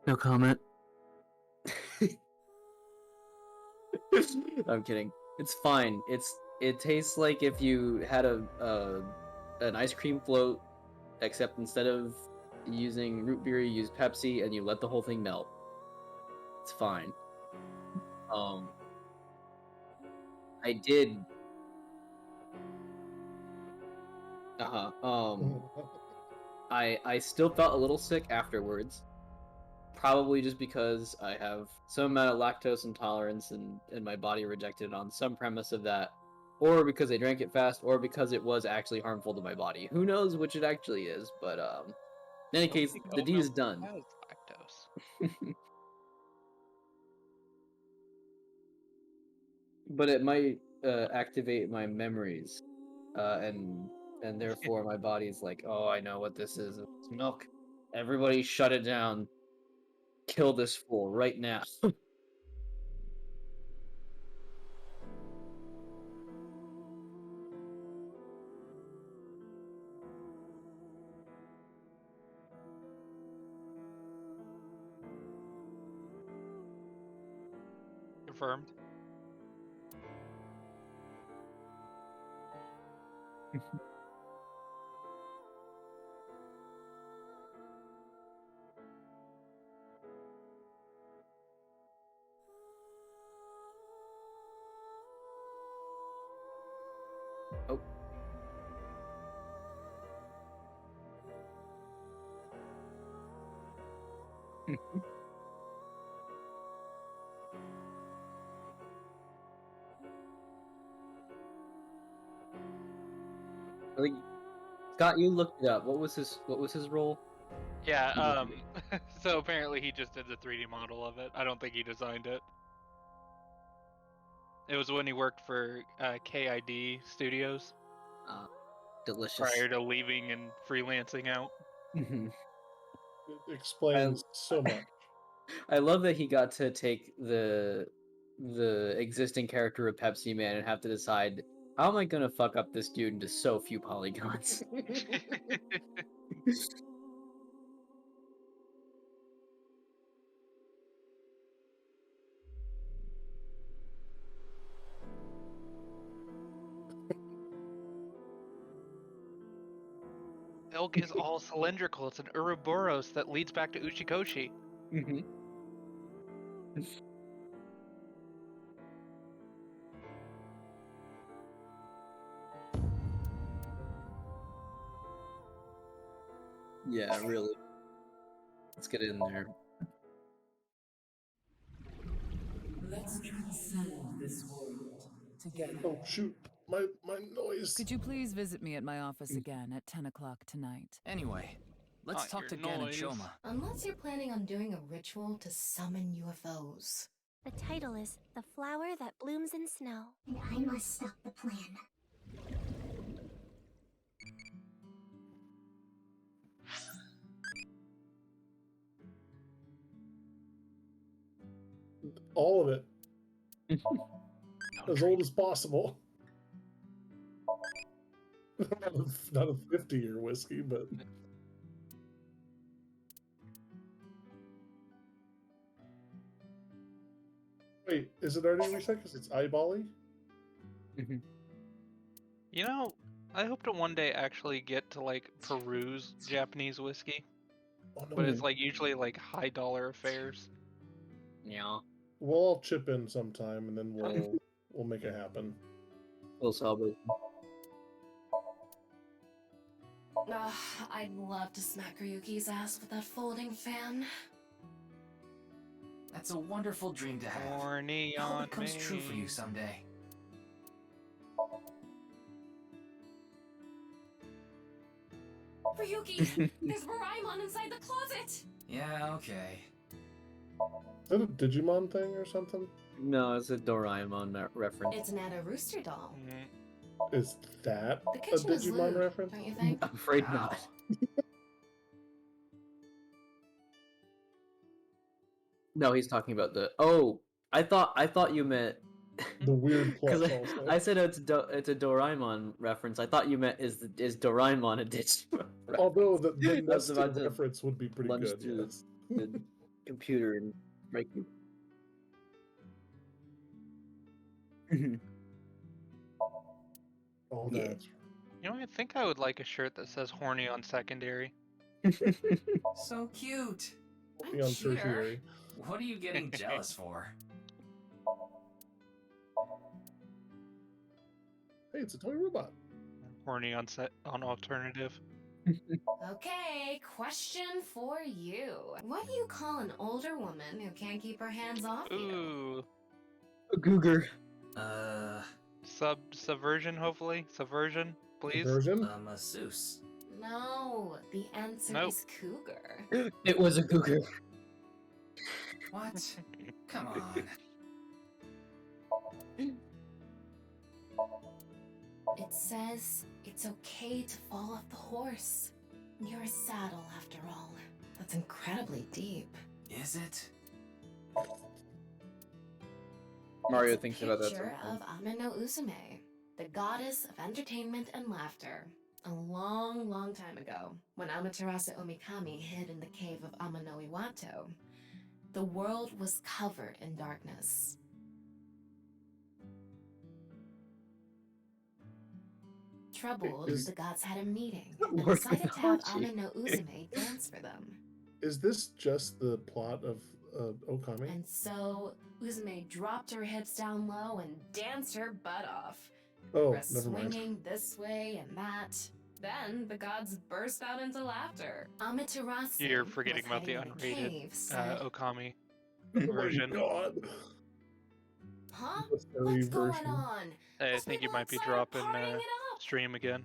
No comment. I'm kidding. It's fine. It tastes like if you had an ice cream float, except instead of using root beer, you use Pepsi, and you let the whole thing melt. It's fine. I did. I still felt a little sick afterwards. Probably just because I have some amount of lactose intolerance and my body rejected it on some premise of that, or because I drank it fast, or because it was actually harmful to my body. Who knows which it actually is, but in any case, the deed is done. Has lactose. But it might activate my memories, and therefore my body's like, oh, I know what this is. It's milk. Everybody shut it down. Kill this fool right now. Confirmed. Oh. I think Scott, you looked it up. What was his role? Yeah, so apparently he just did the 3D model of it. I don't think he designed it. It was when he worked for KID Studios. Delicious. Prior to leaving and freelancing out. It explains so much. I love that he got to take the existing character of Pepsi Man and have to decide, how am I gonna fuck up this dude into so few polygons? Milk is all cylindrical. It's an Ouroboros that leads back to Uchikoshi. Yeah, really. Let's get in there. Let's transcend this world together. Oh shoot, my noise. Could you please visit me at my office again at 10 o'clock tonight? Anyway, let's Not talk your to Gan and noise. Choma. Unless you're planning on doing a ritual to summon UFOs. The title is The Flower That Blooms in Snow. And I must stop the plan. All of it. As old as possible. Not a 50-year whiskey, but... Wait, is it already reset because it's eyebally? You know, I hope to one day actually get to like peruse Japanese whiskey. Oh, no, But it's like usually like high dollar affairs. Yeah. We'll all chip in sometime, and then we'll make it happen. We'll celebrate. I'd love to smack Ryuki's ass with that folding fan. That's a wonderful dream to have. Horny I hope on it comes me. true for you someday. Ryuki, there's Doraemon inside the closet! Yeah, okay. Is that a Digimon thing or something? No, it's a Doraemon reference. It's not a rooster doll. Is that The a kitchen is Digimon lewd, reference? don't you think? I'm afraid Wow. not. No, he's talking about the. Oh, I thought you meant. The weird plus Because also. I said it's a Doraemon reference. I thought you meant is Doraemon a Digimon reference? Although the I was nested about to reference would be pretty lunge good, through yes. the computer and break you. Oh, Yeah. that's You know, I think I would like a shirt that says "horny on secondary." So cute. be on tertiary. What are you getting jealous for? Hey, it's a toy robot. Horny on alternative. Okay, question for you. What do you call an older woman who can't keep her hands off you? Ooh, A Googer. subversion. Hopefully, subversion, please. Version? Masseuse. No, the answer Nope. is cougar. It was a Googer. What? Come on. It says it's okay to fall off the horse. You're a saddle, after all. That's incredibly deep. Is it? Mario It's a thinks about that picture sometimes. of Amino Uzume, the goddess of entertainment and laughter. A long, long time ago, when Amaterasu Omikami hid in the cave of Amano Iwato, the world was covered in darkness. Troubled, Is- the gods had a meeting Not and worth decided to have mythology. Amano Uzume dance for them. Is this just the plot of Okami? And so Uzume dropped her hips down low and danced her butt off. Oh, Wrist never mind. swinging this way and that. Then the gods burst out into laughter. Amaterasu, You're who forgetting was about the hiding in the unrated cave, said, Okami Oh version. my god. "Huh? The furry What's going version. on? I Those think you people might be outside are dropping partying it up. stream again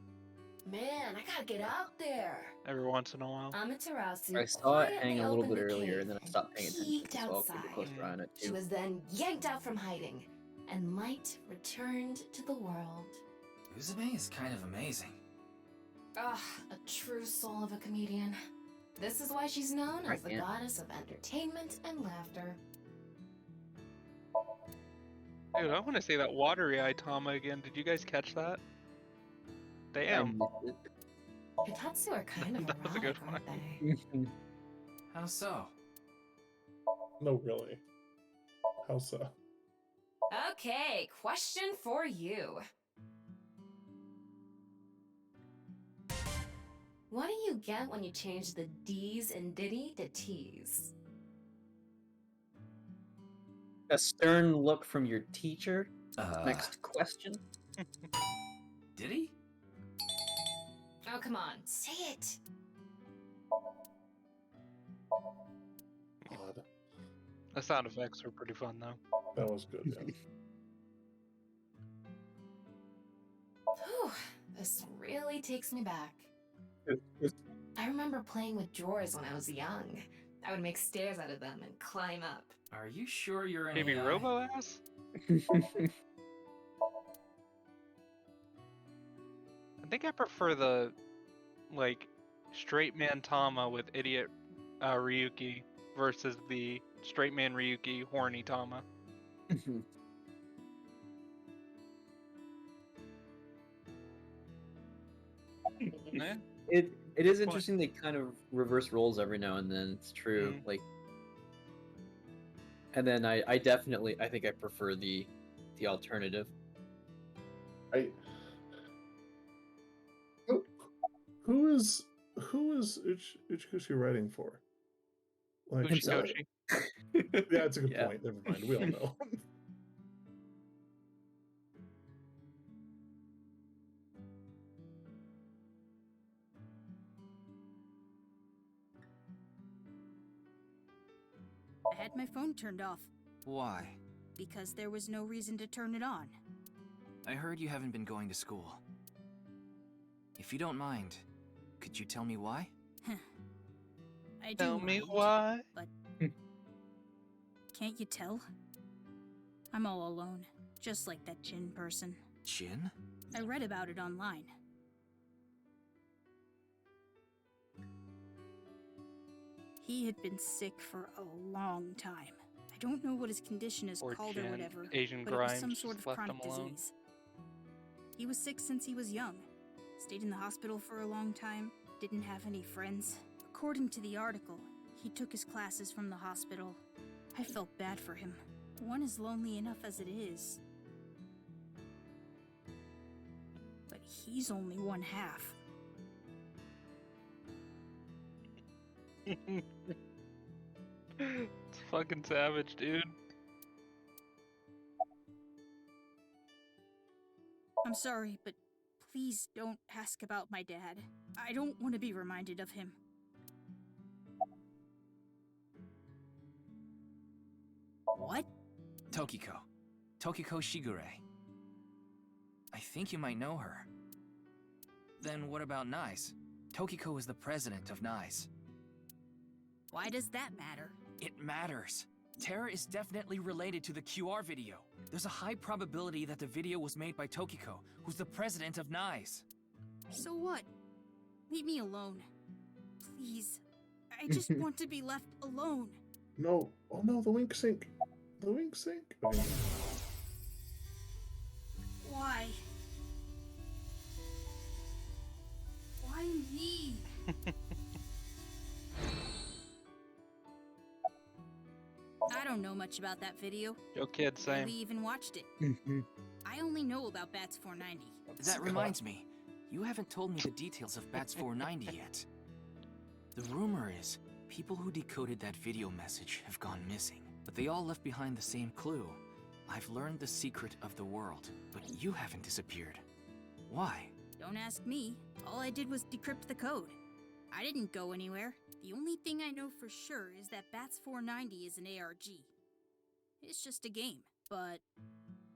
Man, I gotta get out there." every once in a while. Amaterasu I saw it hang quietly a little opened bit the earlier, cave and then I stopped paying attention, peeked so I'll keep a outside. close eye on it She too. was then yanked out from hiding, and light returned to the world. Uzume is kind of amazing. Ah, a true soul of a comedian. This is why she's known as the Right, yeah. goddess of entertainment and laughter. Dude, I want to say that watery eye Tama again. Did you guys catch that? Damn. Hitatsu are kind of That was a good erotic, aren't one. they? How so? No, really. How so? Okay, question for you. What do you get when you change the D's in Diddy to T's? A stern look from your teacher. Uh, Next question. Did he? Oh, come on, say it. Odd. The sound effects were pretty fun though. That was good, yeah. Whew, this really takes me back. I remember playing with drawers when I was young. I would make stairs out of them and climb up. Are you sure you're an Maybe AI? Robo ass? I think I prefer the like straight man Tama with idiot Ryuki versus the straight man Ryuki horny Tama. Yeah. It is Good point. interesting they kind of reverse roles every now and then. It's true. Mhm. Like, and then I definitely I think I prefer the alternative. Who is Uchikushi writing for? Like, Himself. Uchikoshi. yeah, that's a good Yeah. point. Never mind. We all know. I had my phone turned off Why? because there was no reason to turn it on. I heard you haven't been going to school. If you don't mind, could you tell me why? I do Tell me mind, why. but can't you tell? I'm all alone, just like that Jin person. Jin? I read about it online. He had been sick for a long time. I don't know what his condition is Or called Jin, or whatever, Asian but it was Grimes some just sort of left chronic him alone. disease. He was sick since he was young, stayed in the hospital for a long time, didn't have any friends. According to the article, He took his classes from the hospital. I felt bad for him. One is lonely enough as it is. But he's only one half. It's fucking savage, dude. I'm sorry, but please don't ask about my dad. I don't want to be reminded of him. What? Tokiko. Tokiko Shigure. I think you might know her. Then what about NICE? Tokiko is the president of NICE. Why does that matter? It matters. Terra is definitely related to the QR video. There's a high probability that the video was made by Tokiko, who's the president of NICE. So what? Leave me alone. Please. I just want to be left alone. No. Oh no, the wink sync. The wink sync. Okay. Why? Why me? I don't know much about that video. Yo, kid, same. We even watched it. I only know about Bats 490. That reminds me, you haven't told me the details of Bats 490 yet. The rumor is, people who decoded that video message have gone missing, but they all left behind the same clue. I've learned the secret of the world, but you haven't disappeared. Why? Don't ask me. All I did was decrypt the code. I didn't go anywhere. The only thing I know for sure is that Bats 490 is an ARG. It's just a game. But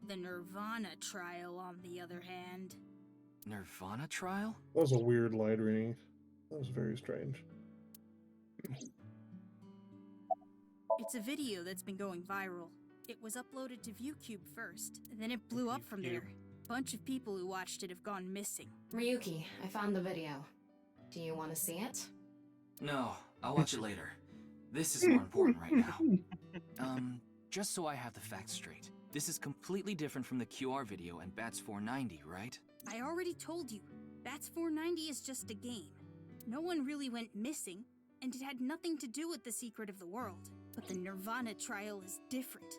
the nirvanA trial, on the other hand... nirvanA trial? That was a weird light reading. That was very strange. It's a video that's been going viral. It was uploaded to ViewCube first, and then it blew up from there. Bunch of people who watched it have gone missing. Ryuki, I found the video. Do you want to see it? No, I'll watch it later. This is more important right now. Just so I have the facts straight. This is completely different from the QR video and Bats 490, right? I already told you. Bats 490 is just a game. No one really went missing, and it had nothing to do with the secret of the world. But the nirvanA trial is different.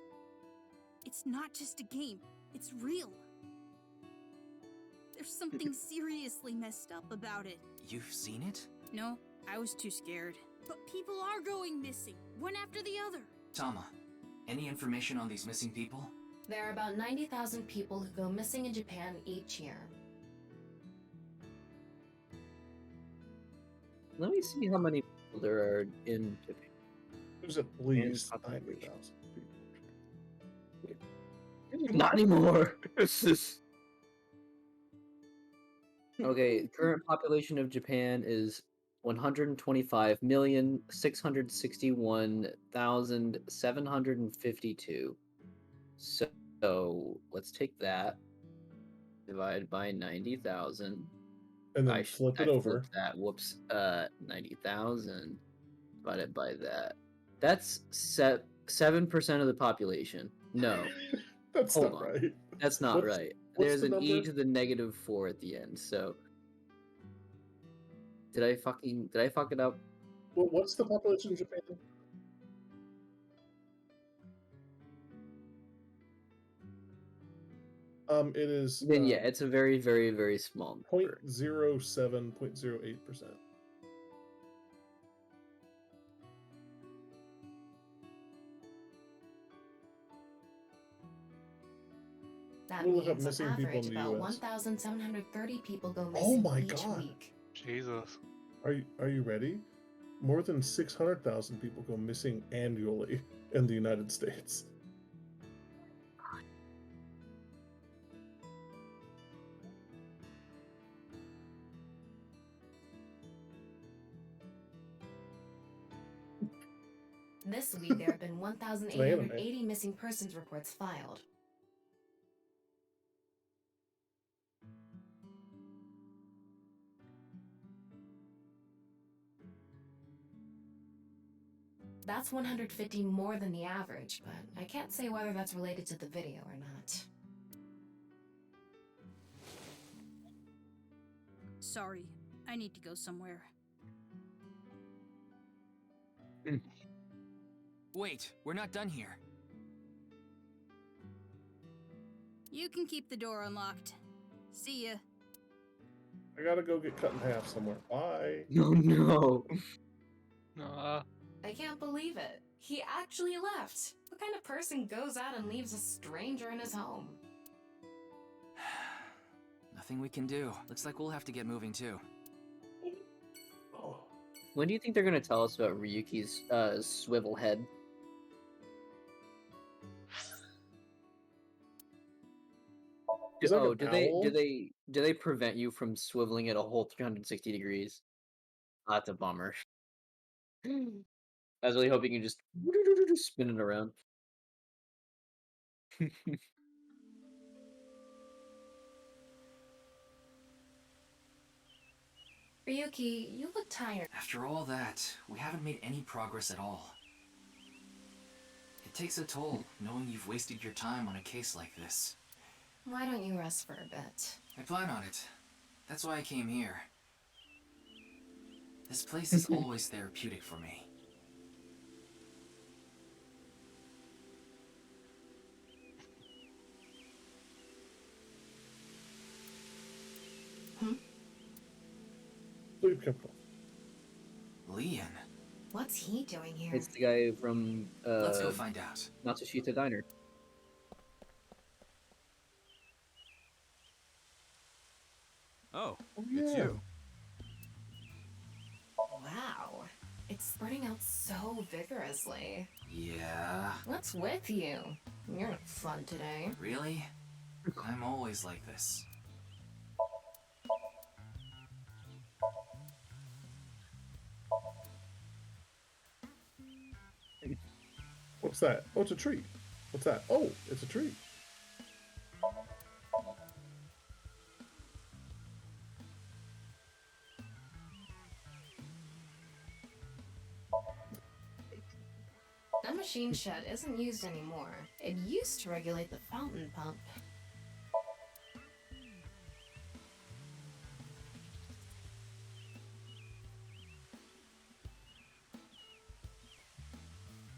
It's not just a game, it's real. There's something seriously messed up about it. You've seen it? No, I was too scared. But people are going missing, one after the other. Tama, any information on these missing people? There are about 90,000 people who go missing in Japan each year. Let me see how many people there are in Japan. There's at least population. 90,000 people. Not anymore. Okay, current population of Japan is 125,661,752. So let's take that divided by 90,000. And then flip it over. Flipped that. Whoops. 90,000 divided by that. That's 7% of the population. No. That's Hold not on. right. That's not What's- right. what's There's the an e number? to the -4 at the end. So did I fuck it up? Well, what's the population in Japan? It is Then yeah, it's a very, very, very small number. 0.07, 0.08%. That We'll look up means on missing people in average the about US. 1,730 people go Oh missing my each God. week. Jesus. Are you ready? More than 600,000 people go missing annually in the United States. This week there have been 1,880 missing persons reports filed. That's 150 more than the average, but I can't say whether that's related to the video or not. Sorry, I need to go somewhere. Wait, we're not done here. You can keep the door unlocked. See ya. I gotta go get cut in half somewhere. Bye. No, no. I can't believe it. He actually left. What kind of person goes out and leaves a stranger in his home? Nothing we can do. Looks like we'll have to get moving too. Oh, When do you think they're gonna tell us about Ryuki's swivel head? Is that like Oh, an do they owl? do they prevent you from swiveling it a whole 360 degrees? Oh, that's a bummer. I was really hoping you just spin it around. Ryuki, you look tired. After all that, we haven't made any progress at all. It takes a toll, knowing you've wasted your time on a case like this. Why don't you rest for a bit? I plan on it. That's why I came here. This place is always therapeutic for me. Sleep chemical. Leon, What's he doing here? It's the guy from let's go find out. Matsushita Diner. Oh, yeah. it's you. Wow. It's spreading out so vigorously. Yeah, What's with you? You're not fun today. really? I'm always like this. What's that? Oh, it's a tree. What's that? Oh, it's a tree. That machine shed isn't used anymore. It used to regulate the fountain pump.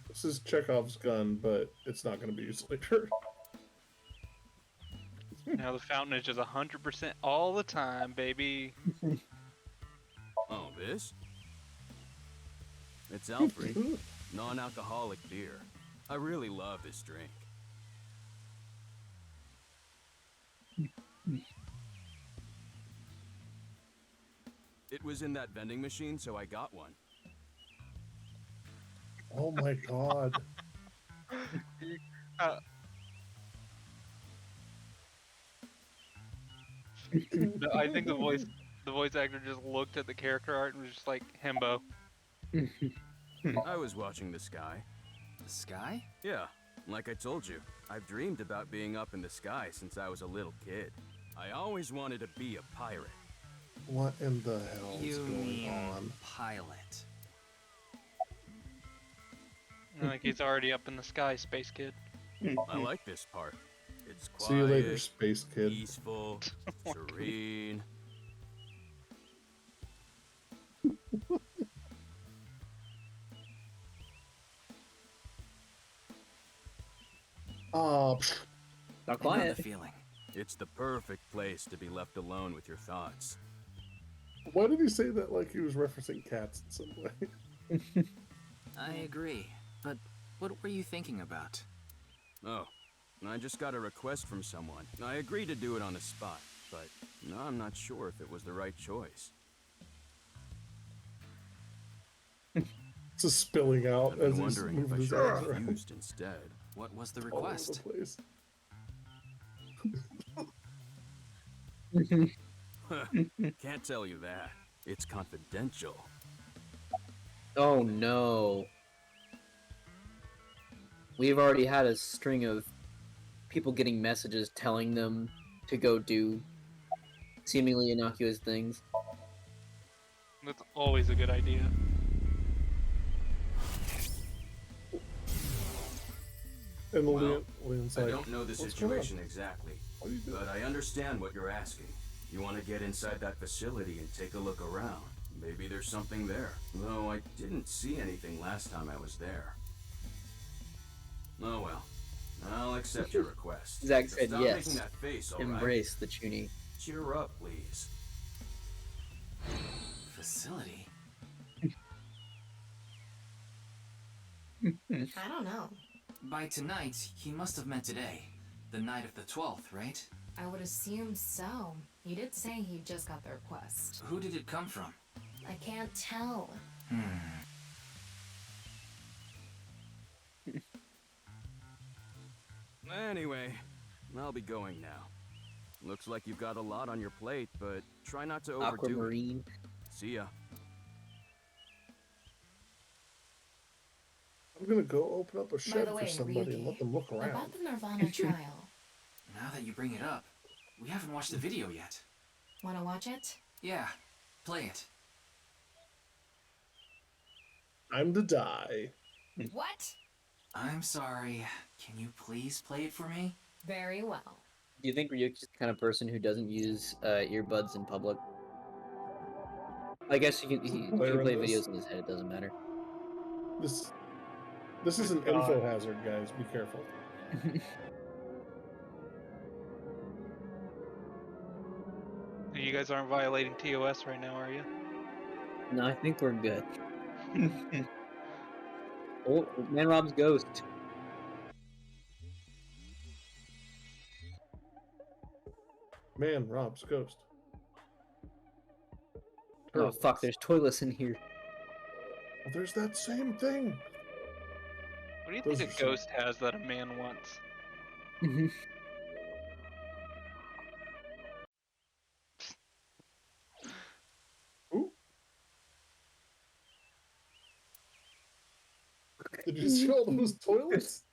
This is Chekhov's gun, but it's not going to be used later. Now the fountain is just 100% all the time, baby. Oh, this? It's Alfred, non-alcoholic beer. I really love this drink. It was in that vending machine, so I got one. Oh my god. No, I think the voice actor just looked at the character art and was just like, himbo. I was watching the sky. The sky? Yeah, like I told you, I've dreamed about being up in the sky since I was a little kid. I always wanted to be a pirate. What in the hell is You going mean on? pilot? Like he's already up in the sky, space kid. I like this part. It's quiet, See you later, space kid. peaceful, serene. Oh, Not I know quiet. the feeling. It's the perfect place to be left alone with your thoughts. why did he say that like he was referencing cats in some way? I agree. But what were you thinking about? Oh, I just got a request from someone. I agreed to do it on the spot, but now I'm not sure if it was the right choice. It's just spilling out I've as been he's wondering if moving I his should arms have around. refused instead. What was the All over request? the place. Can't tell you that. It's confidential. Oh no. We've already had a string of people getting messages telling them to go do seemingly innocuous things. That's always a good idea. And Well, Leon's I like, don't know the "What's going on? situation exactly, What are you doing?" but I understand what you're asking. You want to get inside that facility and take a look around. Maybe there's something there. Though I didn't see anything last time I was there. Oh well. I'll accept your request. Zach said Stop yes. making that face, all right? Embrace the Chuny. Cheer up, please. Facility? I don't know. By tonight, he must have meant today. The night of the 12th, right? I would assume so. He did say he just got the request. Who did it come from? I can't tell. Anyway, I'll be going now. Looks like you've got a lot on your plate, but try not to overdo it. Aquamarine. See ya. I'm gonna go open up a By shed the way, for somebody and let them look around. about the nirvanA trial. Now that you bring it up, we haven't watched the video yet. Wanna watch it? Yeah, play it. I'm to die. What? I'm sorry. Can you please play it for me? Very well. Do you think Ryuki's the kind of person who doesn't use earbuds in public? I guess he can Player play in this? videos in his head, it doesn't matter. This is an info hazard, guys. Be careful. You guys aren't violating TOS right now, are you? No, I think we're good. Oh, Man Rob's ghost. Man, Rob's ghost. Oh fuck, there's toilets in here. Well, there's that same thing. What do you Those think are a some- ghost has that a man wants? Ooh. Did you see all those toilets?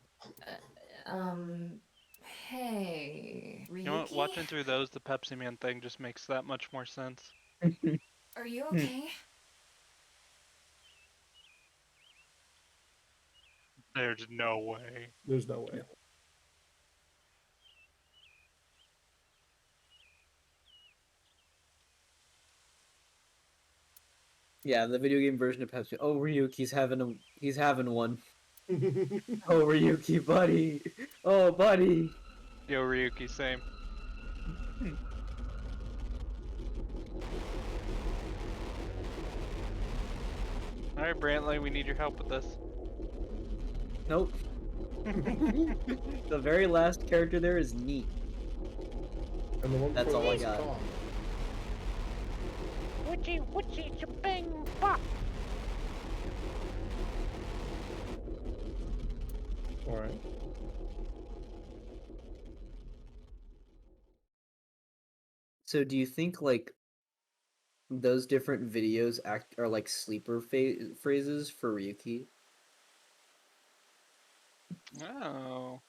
Hey, Ryuki? You know what? Watching through those, the Pepsi Man thing just makes that much more sense. Are you okay? There's no way. There's no way. Yeah, the video game version of Pepsi. Oh, Ryuki's having one. Oh, Ryuki, buddy. Oh, buddy. Yo, Ryuki, same. Alright, Brantley, we need your help with this. Nope. The very last character there is neat. And the one That's before all I that is got. Tom. Witchy, witchy, bang, bop. All right. So do you think like those different videos are like sleeper phrases for Ryuki? Oh.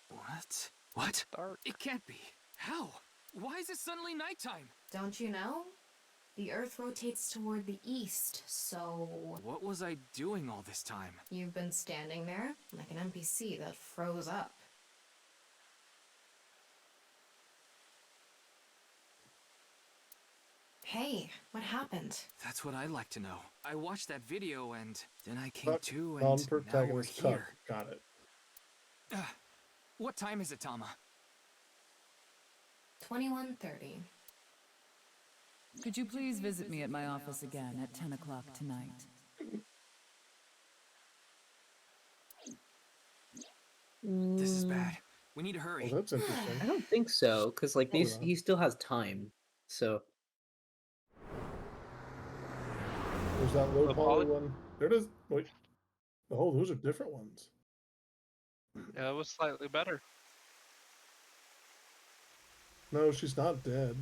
What? What? Dark. It can't be. How? Why is it suddenly nighttime? Don't you know? The Earth rotates toward the east, so... What was I doing all this time? You've been standing there, like an NPC that froze up. Hey, what happened? That's what I'd like to know. I watched that video and then I came Cut. to and now we're Non-protagonist cut. here. Got it. What time is it, Tama? 21:30. Could you please visit me at my office again at 10 o'clock tonight? This is bad. We need to hurry. Oh, that's interesting. I don't think so, because like Hold on. he still has time. So There's that low The poly poly- one. There it is. Wait. Oh, those are different ones. Yeah, it was slightly better. No, she's not dead.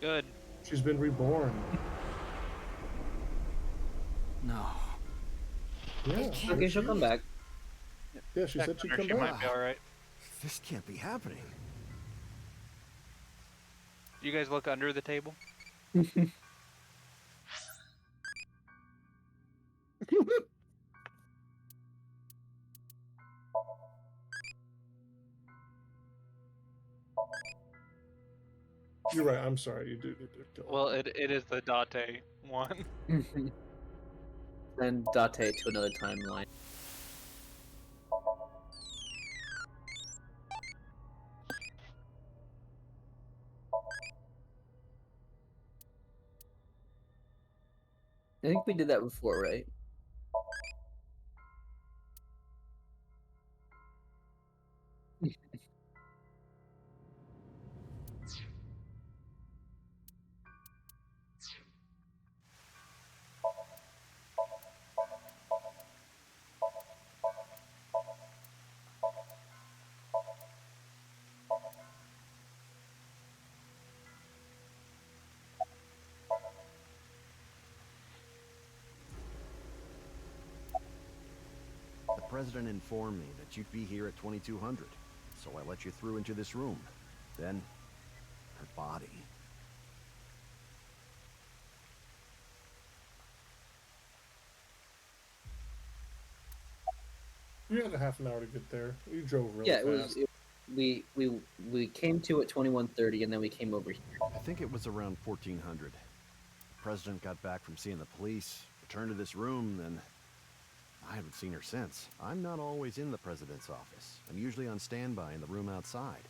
Good. She's been reborn. No. Yeah. can't okay, she'll come back. Yeah, she said she'd Check come under, she back. might be alright. This can't be happening. You guys look under the table? You're right. I'm sorry. You do need to kill her. Well, it is the Date one. Send Date to another timeline. I think we did that before, right? The president informed me that you'd be here at 2200, so I let you through into this room. Then, her body. You had a half an hour to get there. You drove real Yeah, fast. we came to at 21:30, and then we came over here. I think it was around 1400. The president got back from seeing the police, returned to this room, then I haven't seen her since. I'm not always in the president's office. I'm usually on standby in the room outside.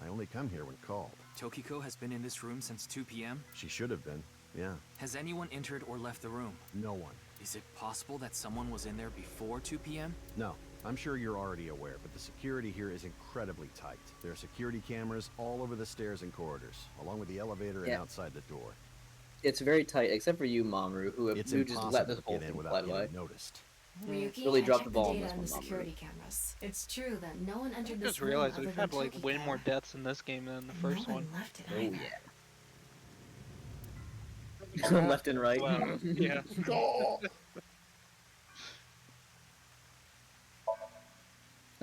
I only come here when called. Tokiko has been in this room since 2 p.m.? She should have been, yeah. Has anyone entered or left the room? No one. Is it possible that someone was in there before 2 p.m.? No. I'm sure you're already aware, but the security here is incredibly tight. There are security cameras all over the stairs and corridors, along with the elevator and outside the door. It's very tight, except for you, Mamoru, who It's just let this impossible whole to get in thing without fly by. getting noticed. Ryuki, Really I dropped checked the ball on data this on one, the Mamoru. security cameras. It's true that no one I entered just this room realized other we've than had like way Tokiko. more deaths in this game than the first no one. one left it Oh either. yeah. Left and right. Wow. Yeah.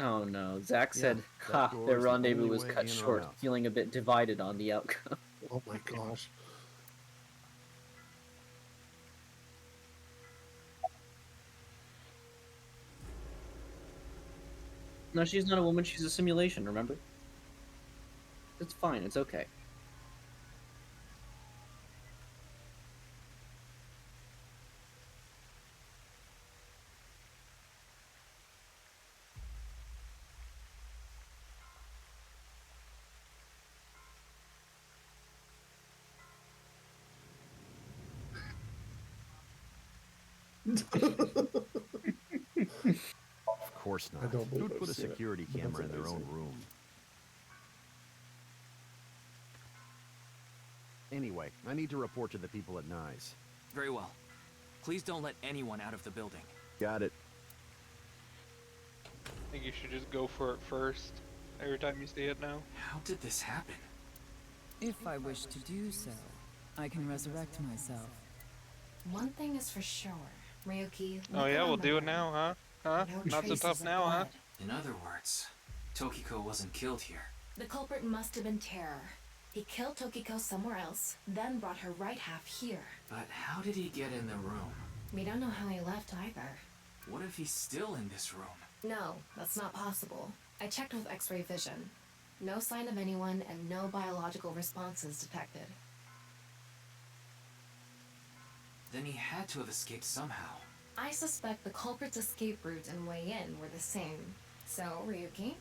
Oh no, Zach Yeah, said, that ha, door their is the rendezvous only was way cut in or short, out. feeling a bit divided on the outcome. Oh my gosh. No, she's not a woman, she's a simulation, remember? It's fine, it's okay. Of course not. I don't believe Who'd I've put a seen it, security but that's camera in their own amazing. room? Anyway, I need to report to the people at Nyes. Very well. Please don't let anyone out of the building. Got it. I think you should just go for it first. Every time you see it now. How did this happen? If I wish to do so, I can resurrect myself. One thing is for sure, Ryuki. Oh look yeah, we'll around do the it now, huh? Huh? No Not so traces tough of now, huh? blood. In other words, Tokiko wasn't killed here. The culprit must have been Terror. He killed Tokiko somewhere else, then brought her right half here. But how did he get in the room? We don't know how he left either. What if he's still in this room? No, that's not possible. I checked with X-ray vision. No sign of anyone and no biological responses detected. Then he had to have escaped somehow. I suspect the culprit's escape route and way in were the same. So, Ryuki,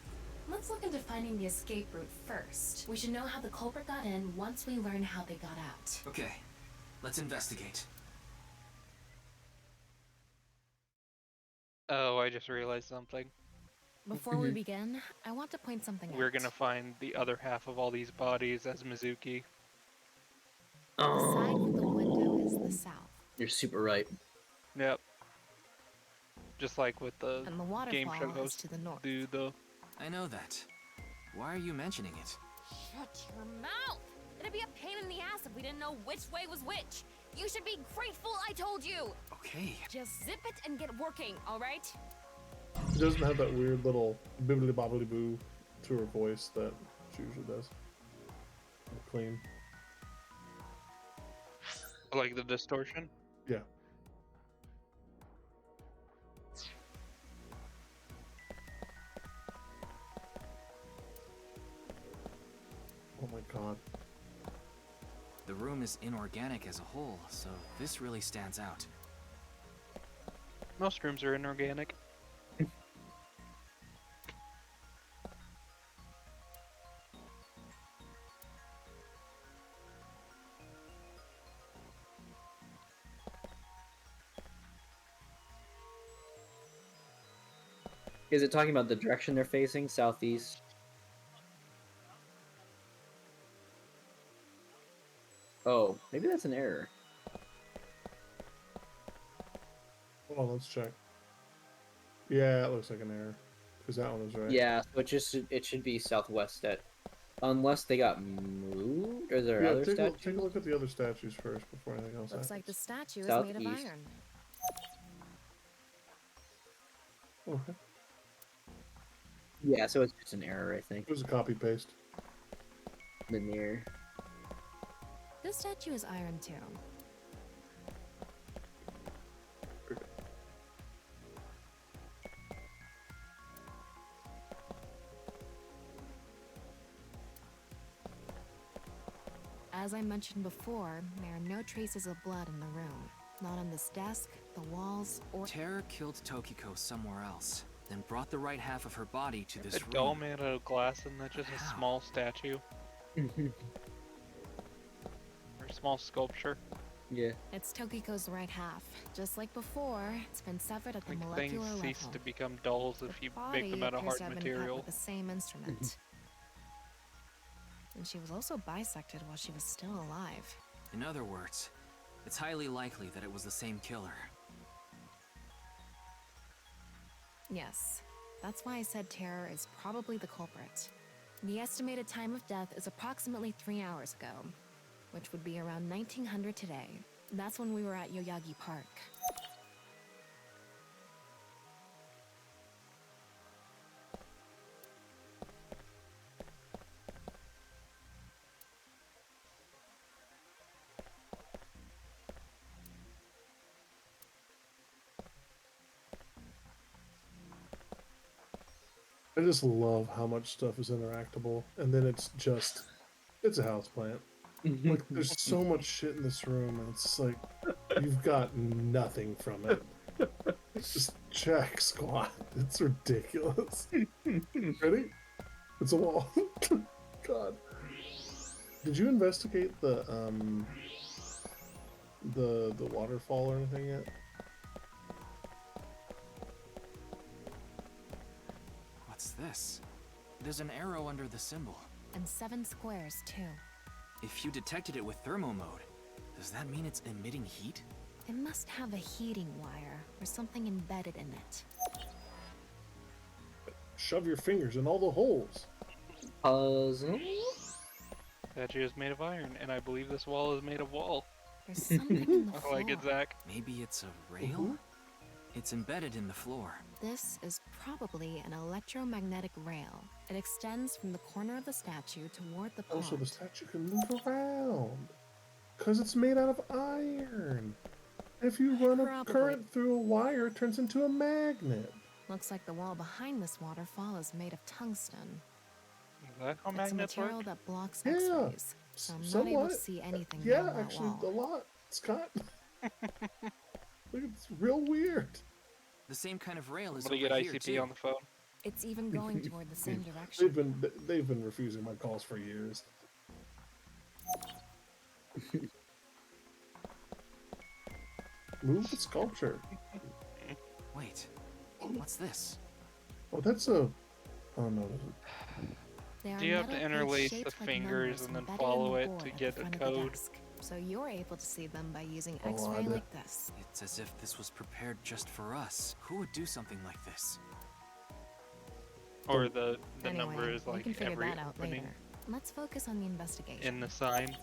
let's look into finding the escape route first. We should know how the culprit got in once we learn how they got out. Okay, let's investigate. Oh, I just realized something. Before we begin, I want to point something out. We're gonna find the other half of all these bodies as Mizuki. The side with the window is the south. You're super right. Yep. Just like with the And the game show waterfall is host to the north. dude, though. I know that. Why are you mentioning it? Shut your mouth! It'd be a pain in the ass if we didn't know which way was which. You should be grateful I told you. Okay. Just zip it and get working, all right? She doesn't have that weird little bibbly bobbly boo to her voice that she usually does. Clean. Like the distortion. Yeah. Oh my god. The room is inorganic as a whole, so this really stands out. Most rooms are inorganic. Is it talking about the direction they're facing? Southeast? Oh, maybe that's an error. Hold on, let's check. Yeah, it looks like an error. Because that one was right. Yeah, so it should be southwest at, unless they got moved. Or is there other statues? Take a look at the other statues first before anything else Looks happens. like the statue is Southeast. made of iron. Okay. Yeah, so it's just an error, I think. It was a copy paste. Linear. This statue is iron too. As I mentioned before, there are no traces of blood in the room. Not on this desk, the walls, or... Terror killed Tokiko somewhere else, then brought the right half of her body to this A room. doll made out of glass and that's just a small statue. Or a small sculpture. Yeah. It's Tokiko's right half. Just like before, it's been severed at the Like molecular things level. cease to become dolls if you make them out of appears hard to have been cut material. with the same instrument. And she was also bisected while she was still alive. In other words, it's highly likely that it was the same killer. Yes, that's why I said Terror is probably the culprit. The estimated time of death is approximately 3 hours ago, which would be around 1900 today. That's when we were at Yoyagi Park. I just love how much stuff is interactable, and then it's a houseplant. Like, there's so much shit in this room, and it's like, you've got nothing from it. Just check, squad. It's ridiculous. Ready? It's a wall. God. Did you investigate the waterfall or anything yet? What's this? There's an arrow under the symbol. And 7 squares, too. If you detected it with thermo mode, does that mean it's emitting heat? It must have a heating wire or something embedded in it. Shove your fingers in all the holes. Puzzle? Statue is made of iron, and I believe this wall is made of wall. There's something in the I floor. like it, Zach. Maybe it's a rail? It's embedded in the floor. This is probably an electromagnetic rail. It extends from the corner of the statue toward the pond. Also, the statue can move around. Because it's made out of iron. If you run a current through a wire, it turns into a magnet. Looks like the wall behind this waterfall is made of tungsten. Is that how It's a magnets material work? that blocks Yeah, X-rays, so I'm not able to see anything Yeah, down that actually, wall. a lot, Scott. Look, it's real weird. The same kind of rail is Somebody over get here, ICP too. on the phone. It's even going toward the same direction. They've been refusing my calls for years. Move the sculpture. Wait, what's this? Oh, that's a... Oh, no. Do you have to interlace the fingers and then follow it to get a code? So you're able to see them by using Oh, X-ray I bet. like this. It's as if this was prepared just for us. Who would do something like this? Or the Anyway, number is we like can figure every that out opening later. Let's focus on the investigation. in the sign.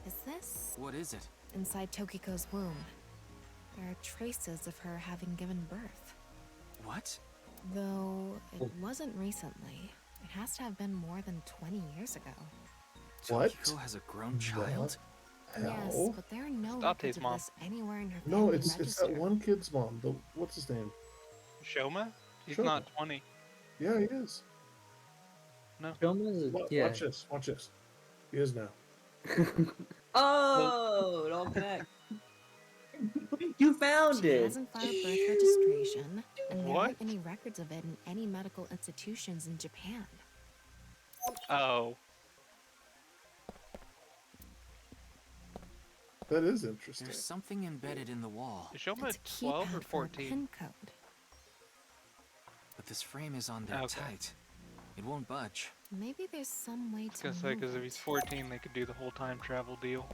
Is this? What is it? Inside Tokiko's womb. There are traces of her having given birth. What? Though it wasn't recently. It has to have been more than 20 years ago. What? Tokiko has a grown child? Yes, Hell? but there are no It's records Date's of mom. this anywhere in her No, family it's register. that one kid's mom. What's his name? Shoma? He's Shoma. not 20. Yeah, he is. No. Yeah. Watch this. Watch this. He is now. Oh, it all connects. You found She it. hasn't filed birth registration, and there What? aren't any records of it in any medical institutions in Japan. Oh. That is interesting. There's something embedded in the wall, Is Shoma It's a 12 or keypad for a 14? pin code. but this frame is on there Okay. tight. It won't budge. Maybe there's some way to Gonna say, move because if it. he's 14, they could do the whole time travel deal.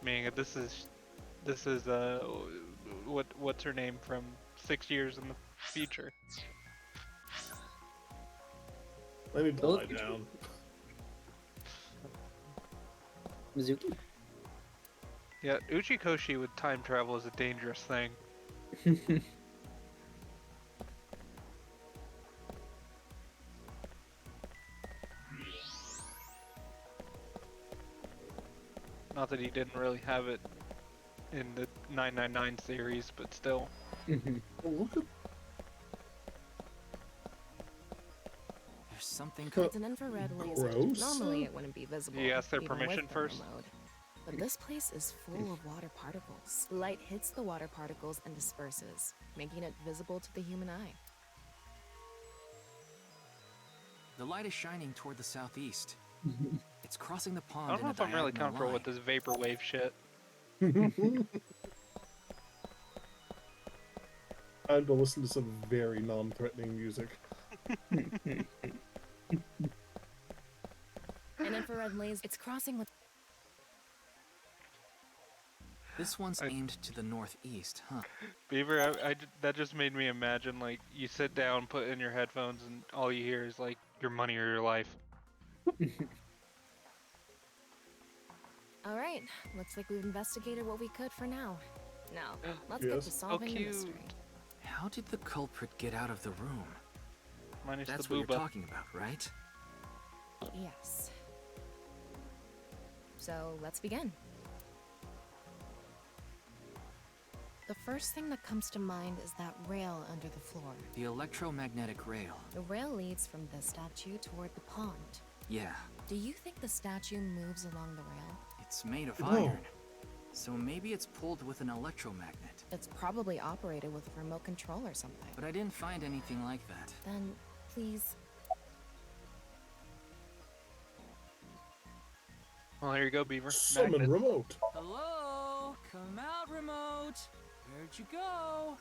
Meaning that this is what's her name from 6 years in the future. Let me lie down. Mizuki. Yeah, Uchikoshi with time travel is a dangerous thing. Not that he didn't really have it in the 999 series, but still. Well, look at There's something. It's an infrared laser. Gross. Normally it wouldn't be visible. You ask their even permission with first? thermal mode. But this place is full of water particles. Light hits the water particles and disperses, making it visible to the human eye. The light is shining toward the southeast. It's crossing the pond. I don't know in if a I'm really diagonal comfortable with line. this vaporwave shit. Time to listen to some very non-threatening music. An infrared laser. It's crossing with. This one's aimed to the northeast, huh? Beaver, that just made me imagine, like, you sit down, put in your headphones, and all you hear is, like, your money or your life. All right, looks like we've investigated what we could for now. Now, let's get Yes. to solving the cute. mystery. How did the culprit get out of the room? Minus That's the what booba. you're talking about, right? Yes. So let's begin. The first thing that comes to mind is that rail under the floor. The electromagnetic rail. The rail leads from the statue toward the pond. Yeah, Do you think the statue moves along the rail? it's made of No. iron. So maybe it's pulled with an electromagnet. It's probably operated with a remote control or something. But I didn't find anything like that. Then, please. Well, here you go, Beaver. Summon Magnet. remote. Hello? Come out, remote. Where'd you go?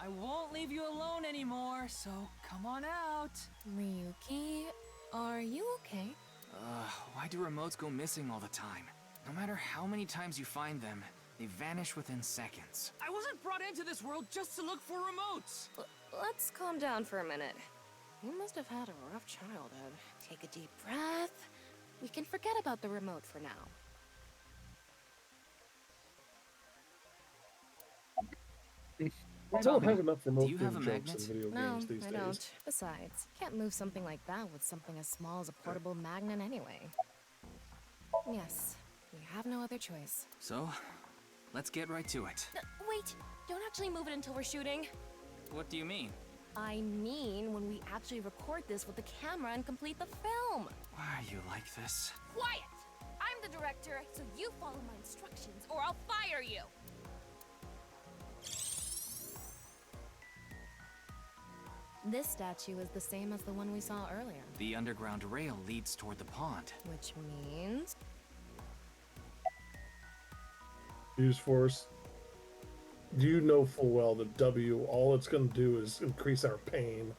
I won't leave you alone anymore, so come on out. Ryuki, are you okay? Why do remotes go missing all the time? No matter how many times you find them, they vanish within seconds. I wasn't brought into this world just to look for remotes! Let's calm down for a minute. You must have had a rough childhood. Take a deep breath. We can forget about the remote for now. I don't have enough remote do you have a jokes magnet? in video No, games these I days. don't. Besides, can't move something like that with something as small as a portable magnet anyway. Yes, we have no other choice. So, let's get right to it. Wait, don't actually move it until we're shooting. What do you mean? I mean, when we actually record this with the camera and complete the film. Why are you like this? Quiet! I'm the director, so you follow my instructions or I'll fire you. This statue is the same as the one we saw earlier. The underground rail leads toward the pond. Which means... Use force. You know full well that W, all it's going to do is increase our pain.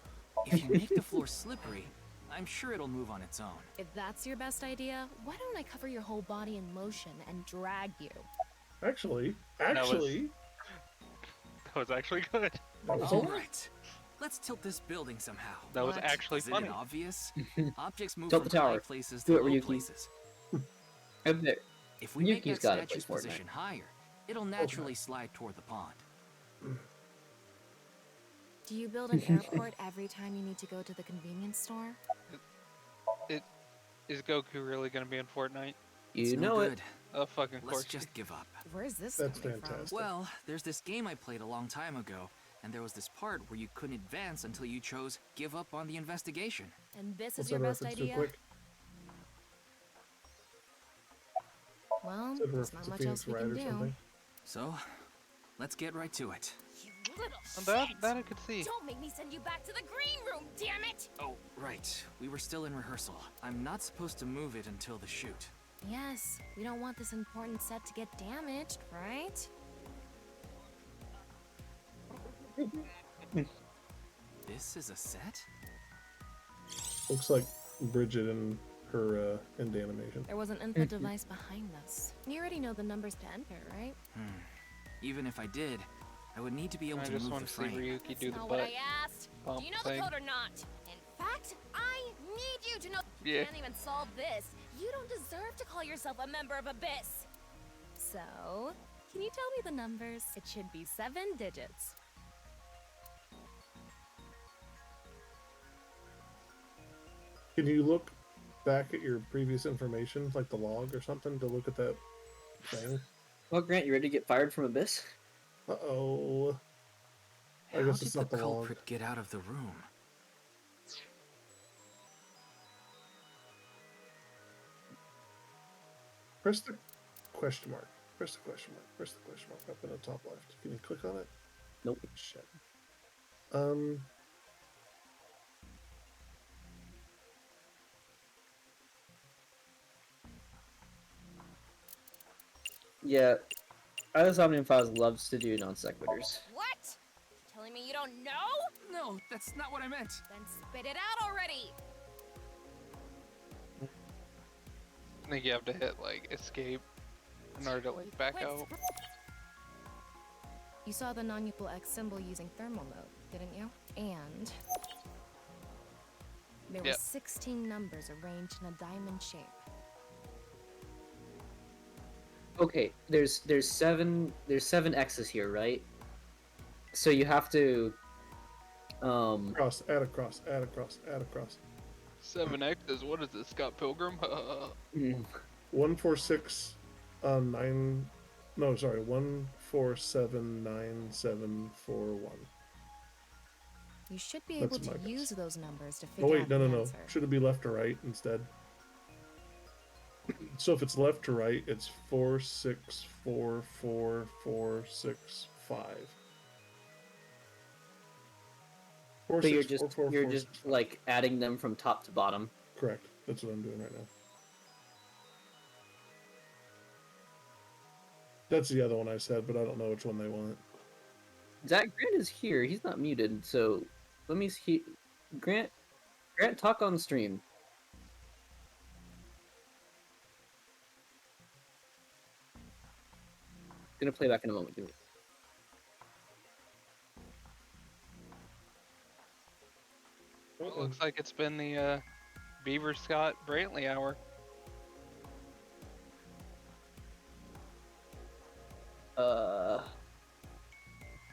If you make the floor slippery, I'm sure it'll move on its own. If that's your best idea, why don't I cover your whole body in lotion and drag you? Actually, That was actually good. that was All all right. right. Let's tilt this building somehow. That was What? actually Isn't funny. it obvious? Objects move Tilt from the tower. high places Do to it, low Ryuki. places. Over there. If we make Ryuki's that got it, statue's play Fortnite. position higher, it'll naturally slide toward the pond. Do you build an airport every time you need to go to the convenience store? Is Goku really gonna be in Fortnite? It's You no know good. it. Oh, fucking Let's course. just give up. Where's this That's coming fantastic. Well, there's this game I played a long time ago And there was this part where you couldn't advance until you chose give up on the investigation. And this What's is your that best reference to? idea? Quick. Well, Is that a there's reference not to much Phoenix else we Wright can or do. something? So, let's get right to it. You little That I could see. Don't make me send you back to the green room, damn it! Oh, right. We were still in rehearsal. I'm not supposed to move it until the shoot. Yes, we don't want this important set to get damaged, right? This is a set? Looks like Bridget and her end animation. There was an input device behind this. You already know the numbers to enter, right? Even if I did, I would need to be able I to just move want the to see frame. Ryuki That's do the not what butt I asked. bump Do you know thing. the code or not? In fact, I need you to know Yeah. you can't even solve this. You don't deserve to call yourself a member of Abyss. So, can you tell me the numbers? It should be 7 digits. Can you look back at your previous information, like the log or something, to look at that thing? Well, Grant, you ready to get fired from Abyss? Uh-oh. I How guess did it's the not the log. culprit get out of the room? Press the question mark. Press the question mark. Press the question mark up in the top left. Can you click on it? Nope. Shit. Yeah, other Somnium Files loves to do non sequiturs. What? Telling me you don't know? No, that's not what I meant. Then spit it out already. I think you have to hit like escape in order to like back out. You saw the non-equal X symbol using thermal mode, didn't you? And there were Yep. 16 numbers arranged in a diamond shape. Okay, there's 7 X's here, right? So you have to Cross, add across, add across, add across. 7X's, what is this, Scott Pilgrim? 146 9. No, sorry, 1479741. You should be That's able to my guess. use those numbers to Oh figure wait, out no, the no, no. answer. Should it be left or right instead? So if it's left to right, it's 4644465. so you're just like adding them from top to bottom. Correct. That's what I'm doing right now. That's the other one I said, but I don't know which one they want. Zach Grant is here. He's not muted, so let me see. Grant, talk on stream. Gonna play back in a moment. Give me. Well, looks like it's been the Beaver Scott Brantley hour.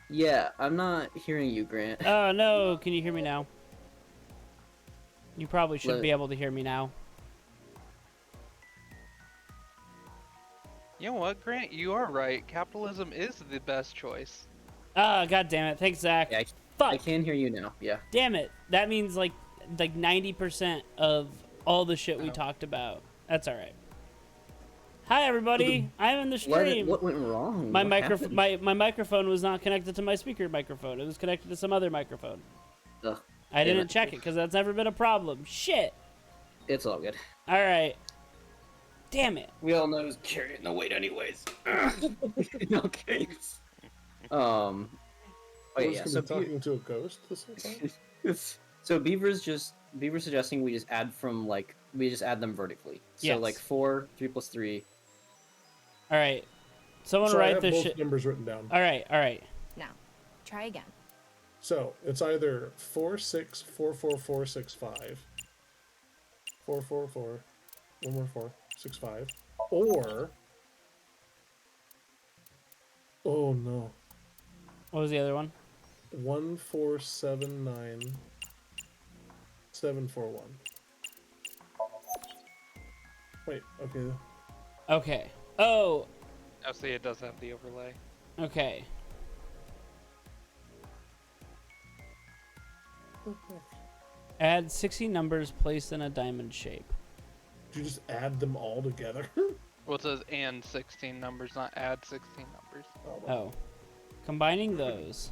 Yeah, I'm not hearing you, Grant. Oh no, can you hear me now? You probably should be able to hear me now. You know what, Grant? You are right. Capitalism is the best choice. Ah, god damn it. Thanks, Zach. Yeah, Fuck. I can hear you now. Yeah. Damn it. That means like 90% of all the shit we talked about. That's all right. Hi everybody. I'm in the stream. What went wrong? My What microphone happened? my microphone was not connected to my speaker microphone. It was connected to some other microphone. Ugh, I damn didn't it. check it cuz that's never been a problem. Shit. It's all good. All right. Damn it. We all know who's carrying the weight, anyways. Okay. Oh yeah. So talking to a ghost this whole time. So Beaver's suggesting we just add them vertically. So Yes. like 4, 3 plus 3. All right. Someone So I write have this both shit. numbers written down. All right. All right. Now, try again. So it's either 4644465, 444, 11465, or oh no, What was the other one? 1479741. Wait, okay. Okay. Oh, Oh, see, it does have the overlay. okay. the heck? Add 60 numbers placed in a diamond shape. Did you just add them all together? Well, it says and 16 numbers, not add 16 numbers. Oh. Combining those.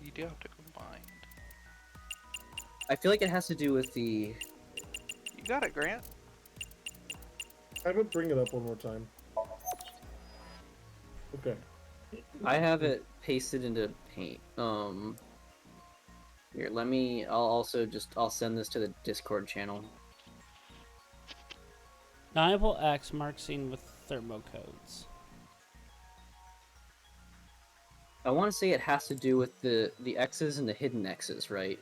You do have to combine. I feel like it has to do with the... You got it, Grant. I would bring it up one more time. Okay. I have it pasted into Paint. Here, I'll send this to the Discord channel. Deniable X marks scene with thermocodes. I want to say it has to do with the X's and the hidden X's, right?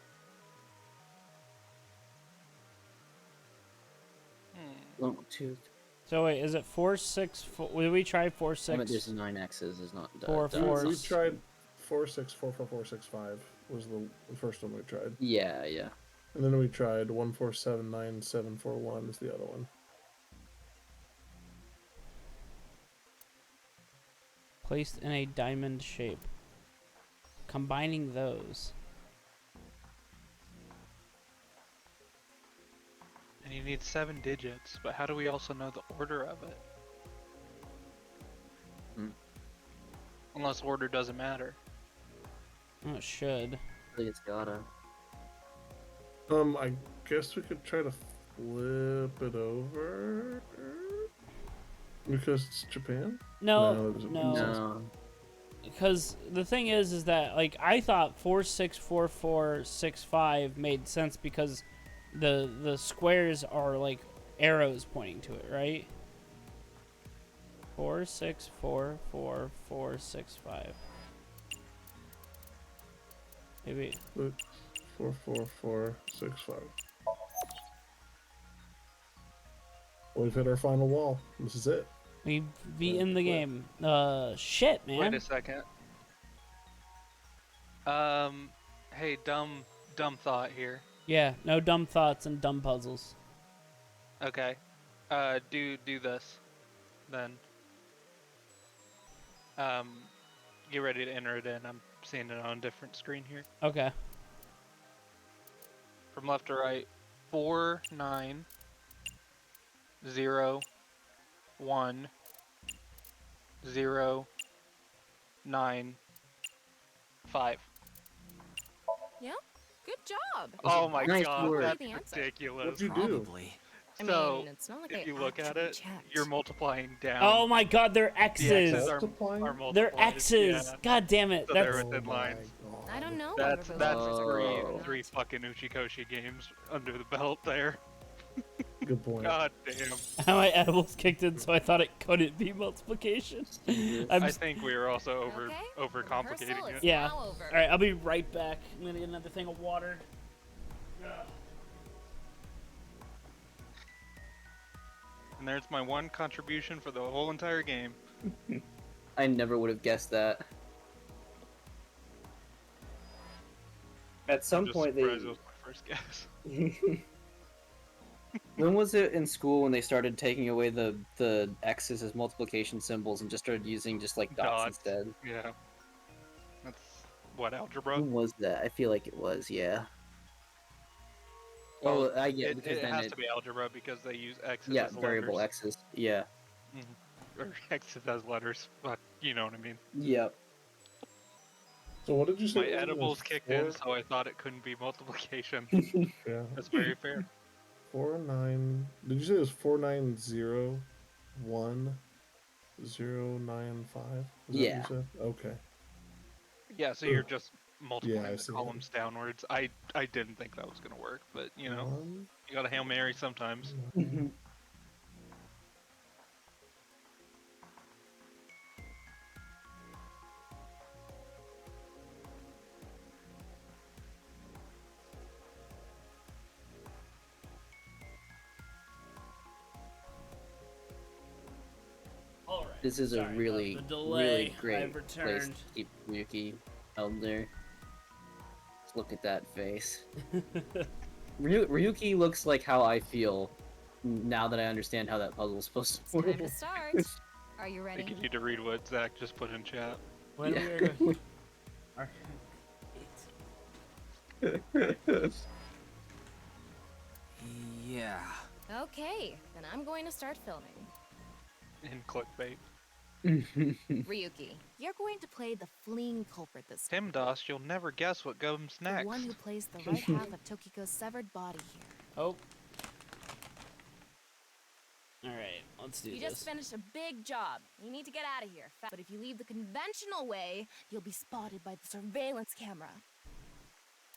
Oh, 2. So wait, is it 4, 6, 4? Did we try 4, 6? There's 9 X's. Is not 4, 4. We tried 4, 6, 4, 4, 4, 6, 5 was the first one we tried. Yeah, yeah. And then we tried 1, 4, 7, 9, 7, 4, 1 is the other one. Placed in a diamond shape. Combining those. And you need 7 digits, but how do we also know the order of it? Unless order doesn't matter. Oh, it should. I think it's gotta. I guess we could try to flip it over because it's Japan. No. Because the thing is that like I thought 464465 made sense because the squares are like arrows pointing to it, right? 464445. Maybe 44465. We've hit our final wall. This is it. We've beaten the game. Shit, man. Wait a second. Hey, dumb thought here. Yeah, no dumb thoughts and dumb puzzles. Okay. Do this, then. Get ready to enter it in. I'm seeing it on a different screen here. Okay. From left to right, 4 9 0 1 0 9 5. Yeah, good job. Oh my Nice god, work. that's The answer. ridiculous. What'd you do? Probably. I So, mean, it's not like if I you look at actually it, checked. you're multiplying down. Oh my god, they're The X's. X's are Multiplying? They're multiplied. X's. Yeah. God damn it. So That's they're within lines. I don't know. That's whether those numbers are correct or three not. fucking Uchikoshi games under the belt there. Good point. God damn. my edibles kicked in, so I thought it couldn't be multiplication. I think we were also Okay. overcomplicating Rehearsal it. is Yeah. now over. All right, I'll be right back. I'm gonna get another thing of water. And there's my one contribution for the whole entire game. I never would have guessed that. At some I'm just point, surprised it was my first guess. When was it in school when they started taking away the X's as multiplication symbols and just started using just like dots instead? Yeah. That's what, algebra? When was that? I feel like it was, yeah. Well, Oh, yeah, because it then has to be algebra because they use X's yeah, as variable letters. X's, yeah. Or X's as letters, but you know what I mean. Yep. So what did you say? My it was? edibles kicked in, 4? so I thought it couldn't be multiplication. Yeah. That's very fair. 4 9. Did you say it was 4901 095? Yeah. What you said? Okay. Yeah, so you're just multiplying I the see. columns downwards. I didn't think that was gonna work, but you know, 1, you gotta Hail Mary sometimes. All right. This is Sorry a really, about the delay. really great I've place returned. to keep Ryuki Elder. Just look at that face. Ryuki looks like how I feel now that I understand how that puzzle is supposed to It's work. time to start. Are you I ready? think you need to read what Zach just put in chat. When Yeah. we're Yeah. Okay, then I'm going to start filming. In clickbait. Ryuki, you're going to play the fleeing culprit this time. Tim Doss, you'll never guess what comes next. The one who placed the right half of Tokiko's severed body here. Oh. Alright, let's do You this. just finished a big job. You need to get out of here. But if you leave the conventional way, you'll be spotted by the surveillance camera.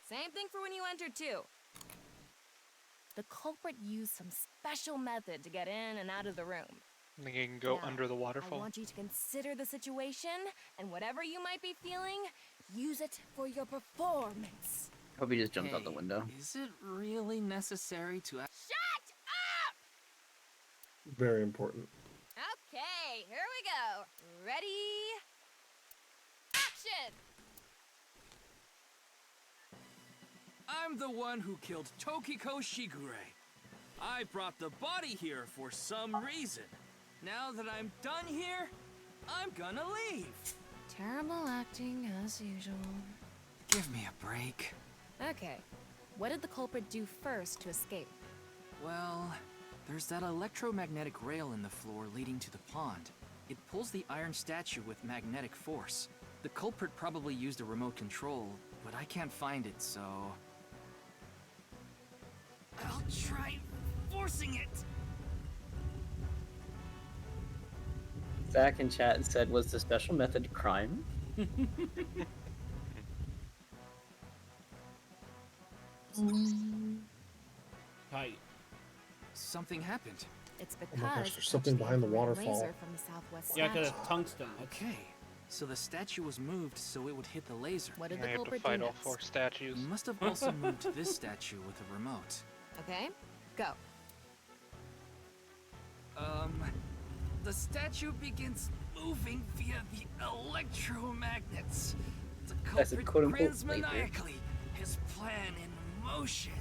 Same thing for when you entered, too. The culprit used some special method to get in and out of the room. I think you can go Now, under the I waterfall. want you to consider the situation, and whatever you might be feeling, use it for your performance. Hope he just jumped out the Hey, window. Is it really necessary to... Shut up! Very important. Okay, here we go. Ready? Action! I'm the one who killed Tokiko Shigure. I brought the body here for some reason. Now that I'm done here, I'm gonna leave. Terrible acting, as usual. Give me a break. Okay, what did the culprit do first to escape? Well, there's that electromagnetic rail in the floor leading to the pond. It pulls the iron statue with magnetic force. The culprit probably used a remote control, but I can't find it, so... I'll try forcing it! Zach in chat said, was the special method crime? Hi. Something happened. It's Oh because my gosh, it there's something touched the behind the infrared waterfall. laser from the southwest Yeah, because statue. it's tungsten. Okay, so the statue was moved so it would hit the laser. What did I the have to culprit fight do all next? 4 statues. You must have also moved this statue with a remote. Okay, go. The statue begins moving via the electromagnets. The That's a culprit quote-unquote grins flavor. maniacally, his plan in motion.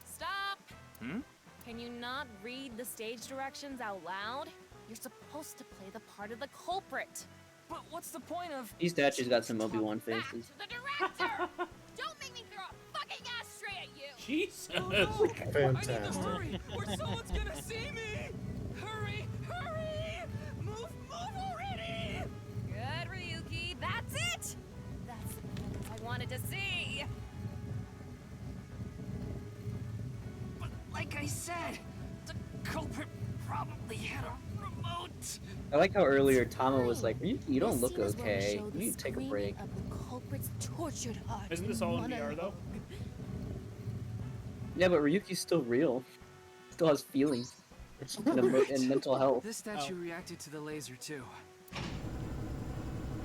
Stop! Hmm? Can you not read the stage directions out loud? You're supposed to play the part of the culprit. But what's the point of... These statues got some Obi-Wan Back faces. to the director! Don't make me throw a fucking ass straight at you! Jesus. Oh, no. I need to Fantastic. hurry, or someone's gonna see me! Hurry, hurry! Move already! Good, Ryuki. That's it! That's what I wanted to see. But like I said, the culprit probably had a remote. I like how earlier Tama was Fine. like, you don't This look scene is where we okay. show You the need to take a screaming break. Of the culprit's tortured heart. Isn't this all in VR, though? Yeah, but Ryuki's still real. Still has feelings and mental health. This statue reacted to the laser too.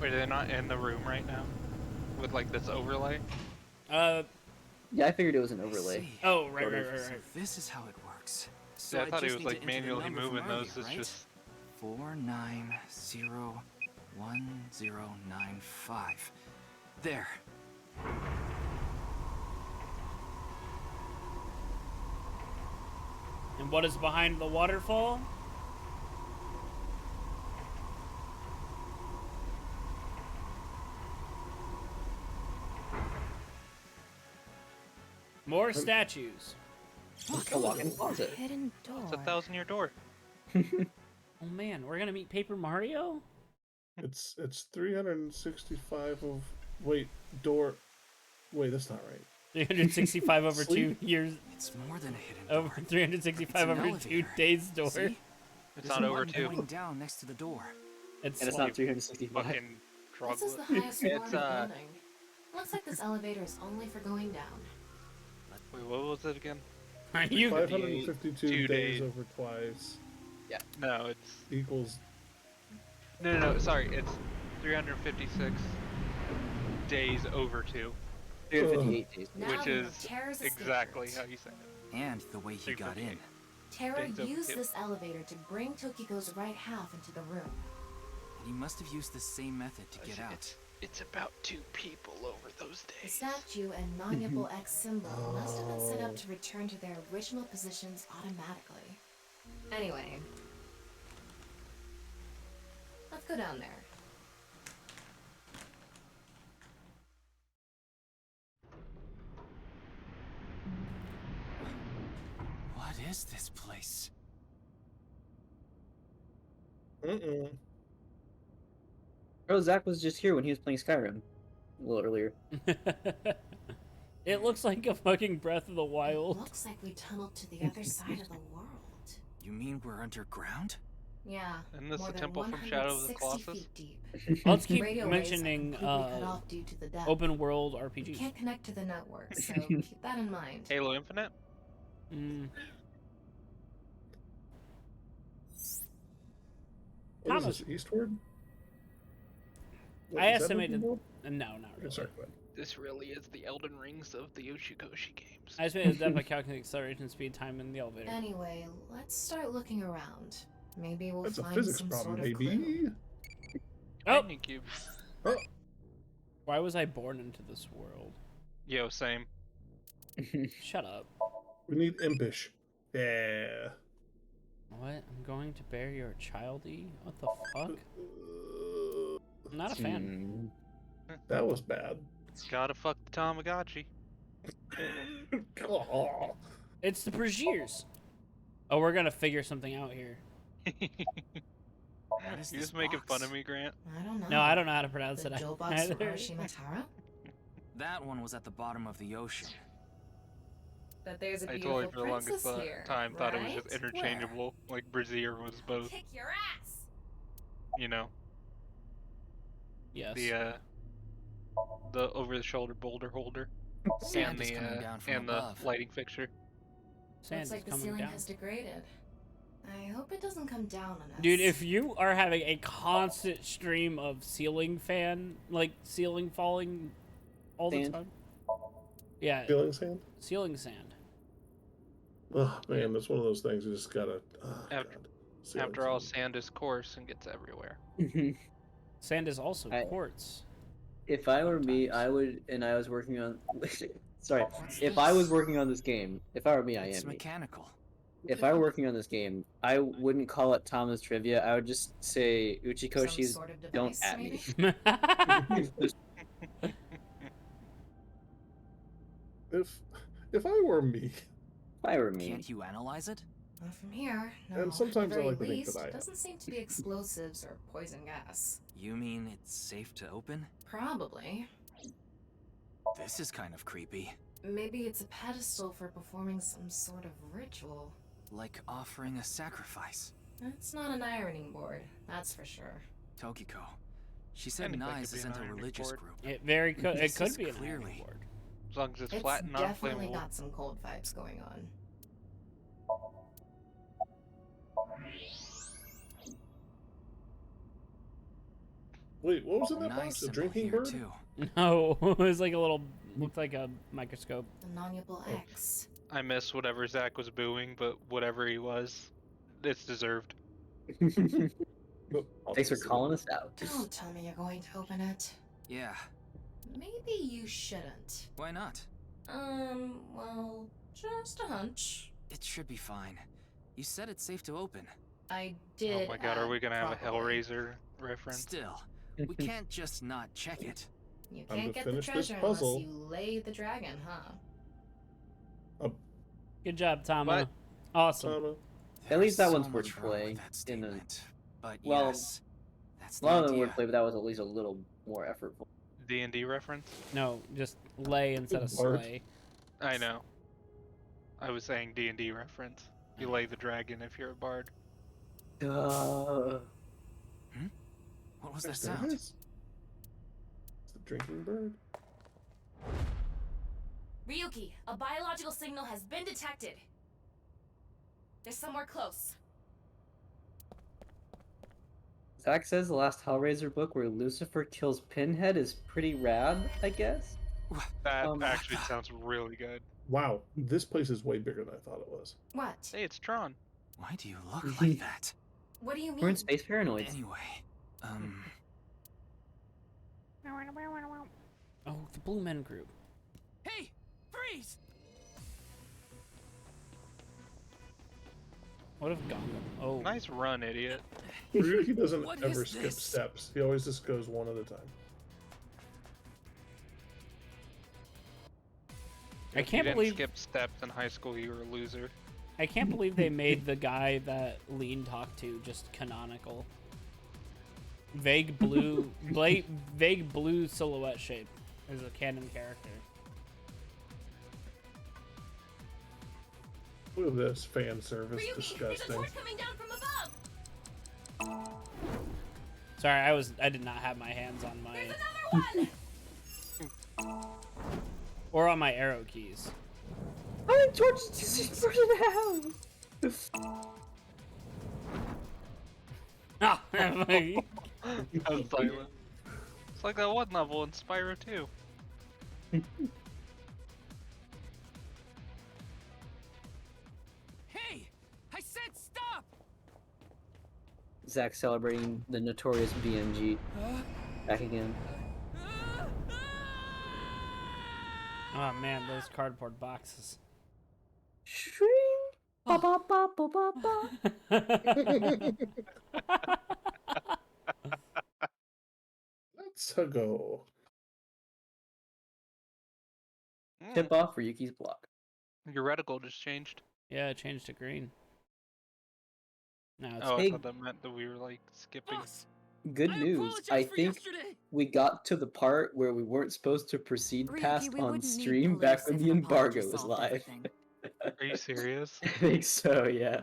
Wait, are they not in the room right now? With like this overlay? Yeah, I figured it was an overlay. See. Oh, right. So this is how it works. So Yeah, I thought he just was need like to enter the manually number from moving those. earlier, It's right? just 49011095. There. And what is behind the waterfall? More statues. A walk-in closet. Hidden door. it's a 1,000-year door. Oh man, we're gonna meet Paper Mario? It's 365 of wait door. Wait, that's not right. 365 over Sleep? 2 years. It's more than a hidden Over door. 365 It's an over 2 elevator. days door. See? It's There's not a over button 2. going down next to the door. It's And it's not 365. Fucking This is the troglodyte. highest floor of It's the building. Looks like this elevator is only for going down. Wait, what was it again? Are you 552 2 days days. over twice No, it's equals. no. Sorry, it's 356 days over 2, 358 days. Now which we is have Terra's exactly escape. how you said it. And the way he got in. 358. Terra Days over used 2. this elevator to bring Tokiko's right half into the room. He must have used the same method to get out. It's about 2 people over those The days. statue and non-nipple X symbol must have been set up to return to their original positions automatically. Anyway, let's go down there. is this place? Oh, Zach was just here when he was playing Skyrim a little earlier. It looks like a fucking Breath of the Wild. Looks like we tunneled to the other side of the world. You mean we're underground? Yeah. Isn't this more the than temple from Shadow of the 160 Colossus? feet deep. Let's keep Radio waves are mentioning completely cut off due to the depth. open world You RPGs. can't connect to the network, so keep that in mind. Halo Infinite? What is this, Eastward? What, I is that estimated. open world? No, not really. Sorry, go ahead. This really is the Elden Rings of the Yoshikoshi games. I estimated the depth by calculating acceleration, speed, time in the elevator. Anyway, let's start looking around. Maybe we'll That's a find physics some problem, sort of baby. clue. Oh! Canyon Cube. Oh. Why was I born into this world? Yo, same. Shut up. We need impish. Yeah. What? I'm going to bury your childie? What the fuck? I'm not a fan. That was bad. Gotta fuck the Tamagotchi. Oh. It's the Braziers. Oh, we're gonna figure something out here. You just making fun of me, Grant? I don't know. No, I don't know how to pronounce The it Jobot either. Surashimatara? That one was at the bottom of the ocean. But there's a I beautiful totally for the longest princess here, time thought it was just right? interchangeable. Like Brazier was both. Kick your ass! You know. Yes. The over-the-shoulder boulder holder. Sand and is the coming down from and the above. lighting fixture. Sand Looks is like the coming ceiling down. has degraded. I hope it doesn't come down on us. Dude, if you are having a constant stream of ceiling falling all the Sand? time. Yeah. Ceiling sand? Ceiling sand. Oh man, that's one of those things you just gotta. After all, sand is coarse and gets everywhere. Sand is also quartz. If I were me, I would, and I was working on. Sorry, if I was working on this game, if I were me, I It's am me. mechanical. If I were working on this game, I wouldn't call it Thomas Trivia. I would just say Uchikoshi's Some sort of don't device, at me. If I were me. If I were me. Can't you analyze it? Not from here. No. And sometimes At the I like to very think least, that I it am. doesn't seem to be explosives or poison gas. You mean it's safe to open? Probably. This is kind of creepy. Maybe it's a pedestal for performing some sort of ritual. Like offering a sacrifice. It's not an ironing board, that's for sure. Tokiko. She said Anything Nyes could be an isn't a ironing religious board. group. It very could. It This could is be an clearly ironing board. As long as it's It's flat and definitely non-flammable. got some cold vibes going on. Wait, what was in that Nice box? A symbol drinking here, bird? too. No, it was like a little, looked like a microscope. The non-nuable X. I miss whatever Zach was booing, but whatever he was, it's deserved. Thanks for calling us out. Don't tell me you're going to open it. Yeah. Maybe you shouldn't. Why not? Well, just a hunch. It should be fine. You said it's safe to open. I did. Oh my god, are we gonna have a probably. Hellraiser reference? Still, we can't just not check it. You Time can't to get the finish this treasure unless puzzle. you lay the dragon, huh? Good job, Tama. What? Awesome. At least that There's one's so much wrong wordplay. with that statement, but well, yes, that's a the lot of them idea. wordplay, but that was at least a little more effortful. D&D reference? No, just lay instead of Bart. slay. I know. I was saying D&D reference. You lay the dragon if you're a bard. What was that There it sound? is. It's the drinking bird. Ryuki, a biological signal has been detected. They're somewhere close. Zach says the last Hellraiser book where Lucifer kills Pinhead is pretty rad, I guess. That actually sounds really good. Wow, this place is way bigger than I thought it was. What? Hey, it's Tron. Why do you look like that? What do you mean? We're in Space Paranoids. Anyway, Oh, the Blue Men group. Hey, freeze! What if Gundam? Oh, Nice run, idiot. Ryuki doesn't What ever is skip this? steps. He always just goes one at a time. I If you can't didn't believe. skip steps in high school, you were a loser. I can't believe they made the guy that Lean talked to just canonical. Vague blue silhouette shape is a canon character. Look at this fan service. Disgusting. Sorry, I did not have my hands on my or on my arrow keys. Oh, George just burning the house. Ah, I'm silent. It's like that one level in Spyro 2. Hey! I said stop! Zach celebrating the notorious BMG. Back again. Oh man, those cardboard boxes. Shrink. Ba ba ba ba ba ba. Let's go. Tip off Ryuki's block. Your reticle just changed. Yeah, it changed to green. Now it's Oh, I Hey. thought that meant that we were like skipping. Good news. I think we got to the part where we weren't supposed to proceed Ryuki, past we on wouldn't need stream back police when if the an embargo apology was solved live. everything. Are you serious? I think so, yeah.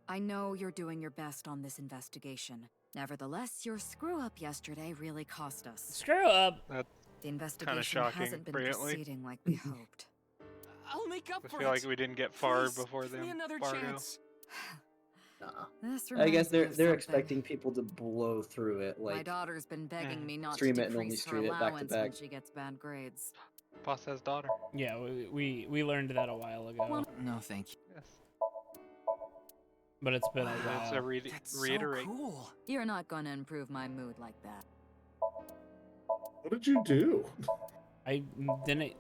I know you're doing your best on this investigation. Nevertheless, your screw-up yesterday really cost us. Screw up! That's The kind of investigation shocking, hasn't been Brantley. proceeding like we hoped. I'll make up I for feel it. like we didn't get far Please, before give the me another embargo. chance. Nah. This I guess reminds me they're of something. expecting people to blow through it, My like daughter's been begging me not stream to it and only decrease her stream it back to allowance when back. she gets bad grades. Boss has daughter. Yeah, we learned that a while ago, No, thank you. Yes. but it's been a It's a while. That's reiterate. so cool. You're not gonna improve my mood like that. What did you do? I didn't.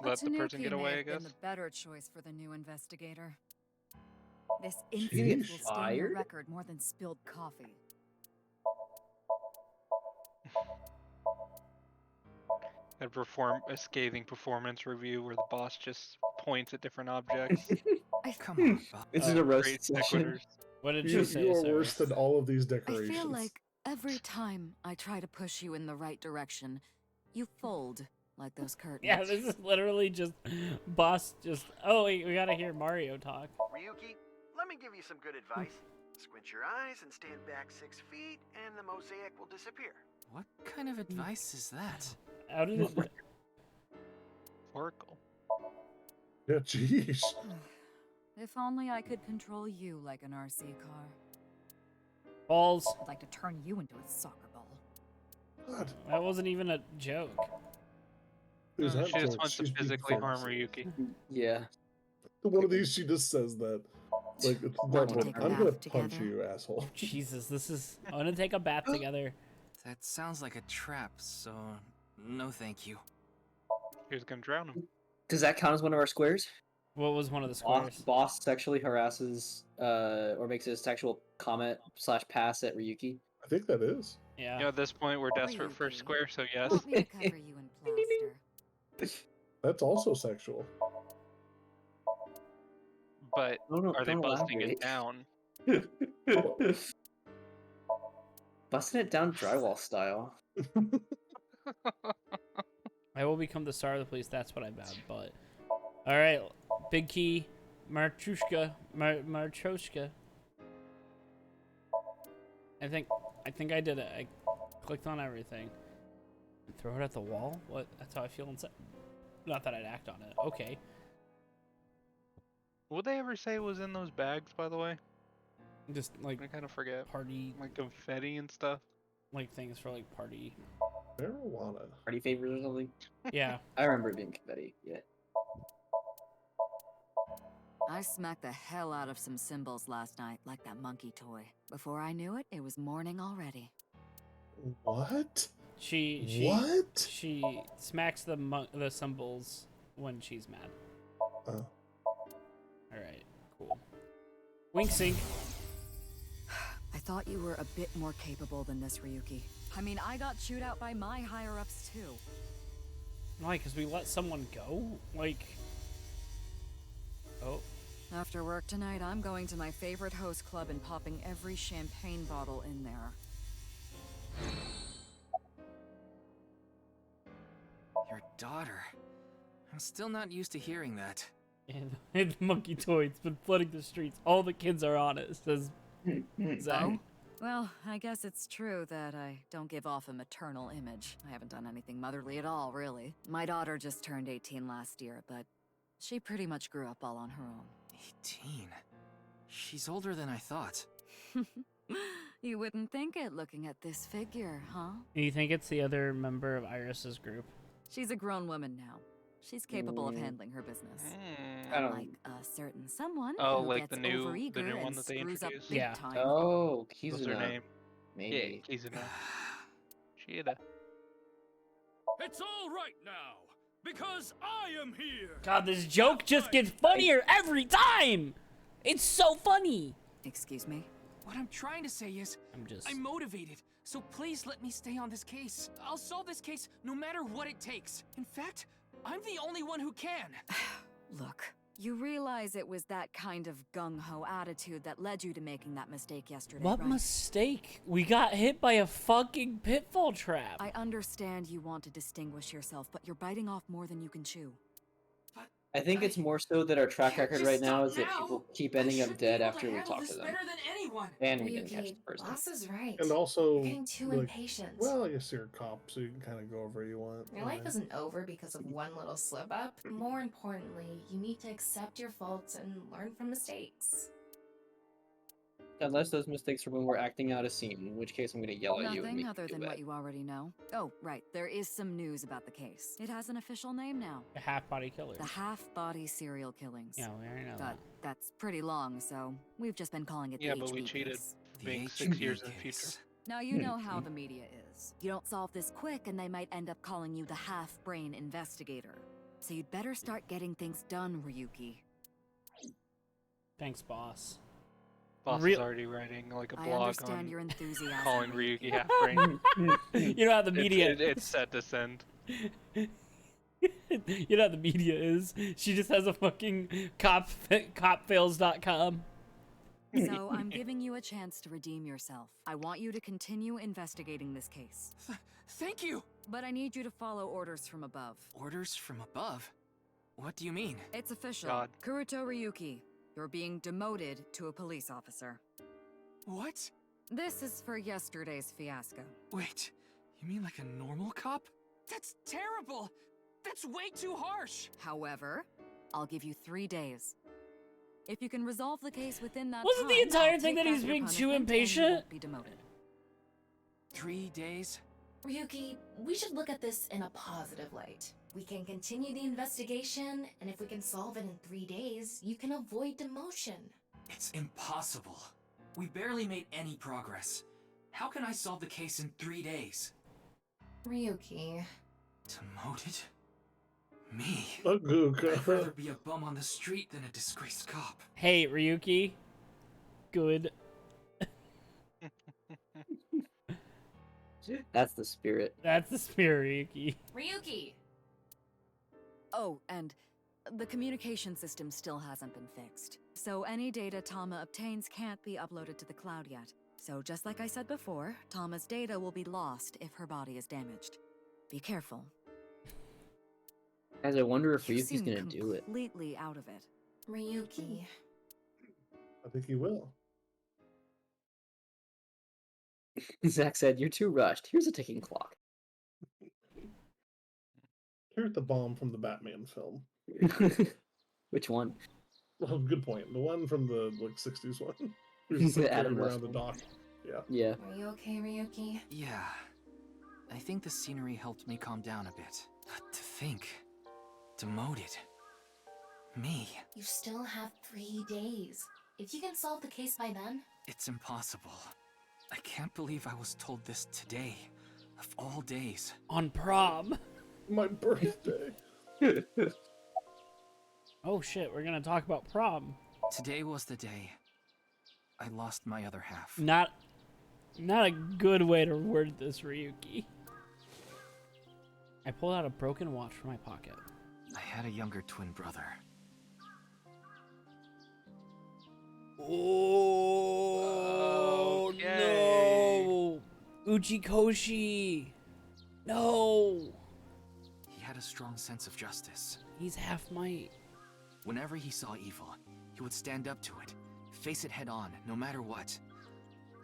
Let the person get Tanuki may away, I have been guess. the better choice for the new investigator. This She's incident will fired? stain your record more than spilled coffee. And perform a scathing performance review where the boss just points at different objects. Come on, Bob. This is a roast Great session. sequiturs. What did You, she say, you are Sarah? worse than all of these I decorations. feel like every time I try to push you in the right direction, you fold like those curtains. Yeah, this is literally just boss. Just wait, we gotta hear Mario talk. Ryuki, let me give you some good advice. Squint your eyes and stand back 6 feet, and the mosaic will disappear. What kind of advice is that? How did it? Oracle. Yeah, jeez. If only I could control you like an RC car. Balls. I'd like to turn you into a soccer ball. God. That wasn't even a joke. Who's She that just joke? wants to She's being physically harm false. Ryuki. Yeah. One of these, she just says that. Like, it's Want not to one. take a I'm gonna bath punch together? you, you asshole. Jesus, this is. I'm gonna take a bath together. That sounds like a trap, so no thank you. He was gonna drown him. Does that count as one of our squares? What was one of the squares? Boss sexually harasses or makes a sexual comment / pass at Ryuki. I think that is. Yeah. You know, at this point, we're desperate for a square, so yes. Want me to cover you in plaster? That's also sexual. But are they don't busting elaborate. it down? Busting it down drywall style. I will become the star of the police. That's what I vowed. But all right, big key, Marchushka, Marchoshka. I think I did it. I clicked on everything. Throw it at the wall. What? That's how I feel inside. Not that I'd act on it. Okay. Would they ever say was in those bags, by the way? Just like I kind of forget. party, Like confetti and stuff. like things for like party. Marijuana. Party favors or something? Yeah. I remember it being confetti, yeah. I smacked the hell out of some symbols last night, like that monkey toy. Before I knew it, it was morning already. What? She What? She smacks the symbols when she's mad. Oh. All right, cool. Wink sync. I thought you were a bit more capable than this, Ryuki. I mean, I got chewed out by my higher-ups too. Why? Because we let someone go? Like, After work tonight, I'm going to my favorite host club and popping every champagne bottle in there. Your daughter. I'm still not used to hearing that. And the monkey toy's been flooding the streets. All the kids are on it, says Zach. Oh? Well, I guess it's true that I don't give off a maternal image. I haven't done anything motherly at all, really. My daughter just turned 18 last year, but she pretty much grew up all on her own. 18? She's older than I thought. You wouldn't think it looking at this figure, huh? You think it's the other member of Iris's group? She's a grown woman now. She's capable of handling her business. I don't- Like a certain someone Oh, who like gets the new overeager one and that they screws up introduced? big Yeah. time. Oh, What's her Kizuna. name? Maybe. Yeah, Kizuna. Shida. It's all right now, because I am here. God, this joke just gets funnier every time! It's so funny! Excuse me? What I'm trying to say is, I'm motivated, so please let me stay on this case. I'll solve this case no matter what it takes. In fact, I'm the only one who can. Look, you realize it was that kind of gung-ho attitude that led you to making that mistake yesterday, What right? mistake? We got hit by a fucking pitfall trap. I understand you want to distinguish yourself, but you're biting off more than you can chew. I think it's more so that our track record right now is that people keep ending up dead after we talk to them. And we didn't catch the person. Boss is right. And also, You're getting too like, impatient. well, I guess you're a cop, so you can kind of go wherever you want. Your life isn't over because of one little slip up. More importantly, you need to accept your faults and learn from mistakes. Unless those mistakes are when we're acting out a scene, in which case I'm going to yell at you and Nothing make other you do than it. what you already know. Oh, right. There is some news about the case. It has an official name now. The half-body killers. The half-body serial killings. Yeah, we already know But that. that's pretty long, so we've just been calling it Yeah, the but we HB cheated case. for being 6 years in the future. Now you know how the media is. You don't solve this quick and they might end up calling you the half-brain investigator. So you'd better start getting things done, Ryuki. Thanks, boss. Boss is already writing like a I blog understand on your enthusiasm, calling Ryuki. Ryuki half-brain. You know how the media... It's set to send. You know how the media is. She just has a fucking copfails.com. So I'm giving you a chance to redeem yourself. I want you to continue investigating this case. Thank you! But I need you to follow orders from above. Orders from above? What do you mean? It's official. God. Kuruto Ryuki, you're being demoted to a police officer. What? This is for yesterday's fiasco. Wait, you mean like a normal cop? That's terrible! That's way too harsh! However, I'll give you 3 days. If you can resolve the case within that Wasn't time, the entire I'll thing take that he's your being too punishment and you impatient? won't be demoted. 3 days? Ryuki, we should look at this in a positive light. We can continue the investigation, and if we can solve it in 3 days, you can avoid demotion. It's impossible. We barely made any progress. How can I solve the case in 3 days? Ryuki. Demoted? Me? Okay. I'd rather be a bum on the street than a disgraced cop. Hey, Ryuki. Good. That's the spirit. That's the spirit, Ryuki. Ryuki! Oh, and the communication system still hasn't been fixed. So any data Tama obtains can't be uploaded to the cloud yet. So just like I said before, Tama's data will be lost if her body is damaged. Be careful. Guys, I wonder if You Ryuki's seem going to do it. completely out of it. Ryuki. I think he will. Zach said, "You're too rushed. Here's a ticking clock." Here's the bomb from the Batman film. Which one? Well, good point. The one from the 60s one. We just like, Adam carried West around the one. dock. Yeah. Yeah. Are you okay, Ryuki? Yeah. I think the scenery helped me calm down a bit. But to think... demoted. Me. You still have 3 days. If you can solve the case by then... It's impossible. I can't believe I was told this today, of all days. On prom. My birthday. Oh shit, we're gonna talk about prom. Today was the day I lost my other half. Not a good way to word this, Ryuki. I pulled out a broken watch from my pocket. I had a younger twin brother. Oh no! Uchikoshi! No! He had a strong sense of justice. He's half might. Whenever he saw evil, he would stand up to it, face it head on, no matter what.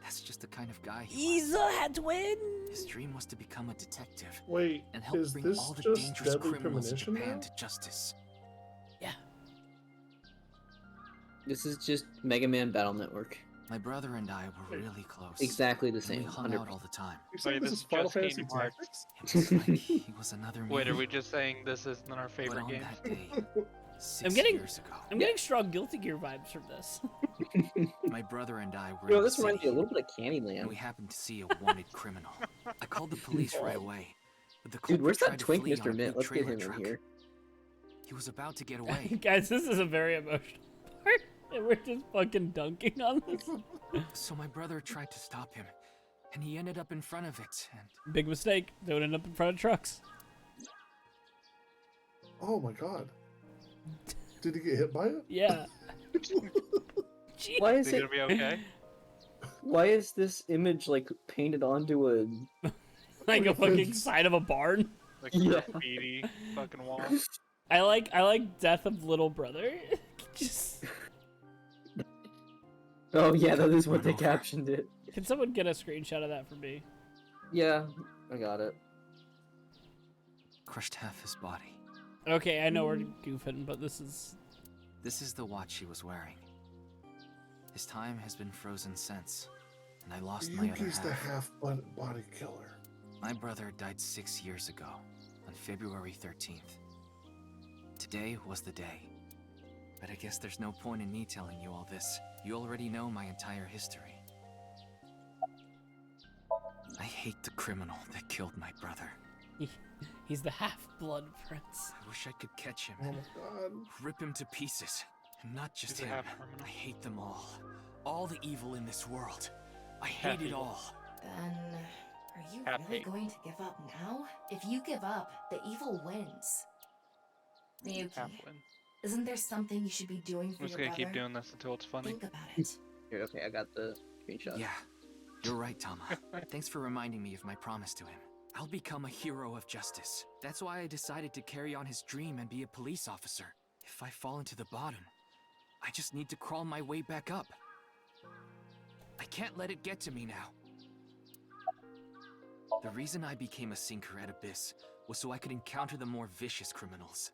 That's just the kind of guy he was. Isa twin! His dream was to become a detective. Wait, and help is bring this all the just dangerous deadly criminals in premonition Japan now? to justice. Yeah. This is just Mega Man Battle Network. My brother and I were really close. Exactly the and same. We hung 100%. out all the time. You're saying Wait, this this is is Final just Fantasy Kingdom Hearts. Tactics? It was like he was another me. Wait, are we just saying this isn't our But favorite on game? that day, 6 I'm getting years ago, I'm getting strong Guilty Gear vibes from this. my brother and I were Yo, in the this reminds me city, a little bit of and Candyland. we happened to see a wanted criminal. I called the police right away, but the Dude, culprit where's that tried to twink, flee Mr. on a Mint? big Let's get trailer him truck. in here. He was about to get away. Guys, this is a very emotional part. And we're just fucking dunking on this. So my brother tried to stop him, and he ended up in front of it, and Big mistake. Don't end up in front of trucks. Oh my god. Did he get hit by it? Yeah. Why is Is it it? gonna be okay? Why is this image like painted onto a? Like a fucking side of a barn. Like Yeah. graffiti fucking wall. I like Death of Little Brother. Just Oh yeah, that is what they captioned it. can someone get a screenshot of that for me? Yeah, I got it. crushed half his body. Okay, I know we're goofing, but this is the watch he was wearing. His time has been frozen since, and I lost my other Yuki's the half. half-body killer. My brother died 6 years ago, on February 13th. Today was the day. But I guess there's no point in me telling you all this. You already know my entire history. I hate the criminal that killed my brother. he's the half-blood prince. I wish I could catch him Oh and my god. rip him to pieces. And not just He's a him. half-criminal. I hate them all. All the evil in this world. I hate it all. Then, are you Happy. really going to give up now? If you give up, the evil wins. Miyuki, Half-win. isn't there something you should be doing for I'm just your gonna brother? keep doing this until it's funny. Think about it. Here, okay, I got the screenshot. Yeah, you're right, Tama. Thanks for reminding me of my promise to him. I'll become a hero of justice. That's why I decided to carry on his dream and be a police officer. If I fall into the bottom, I just need to crawl my way back up. I can't let it get to me now. The reason I became a sinker at Abyss was so I could encounter the more vicious criminals.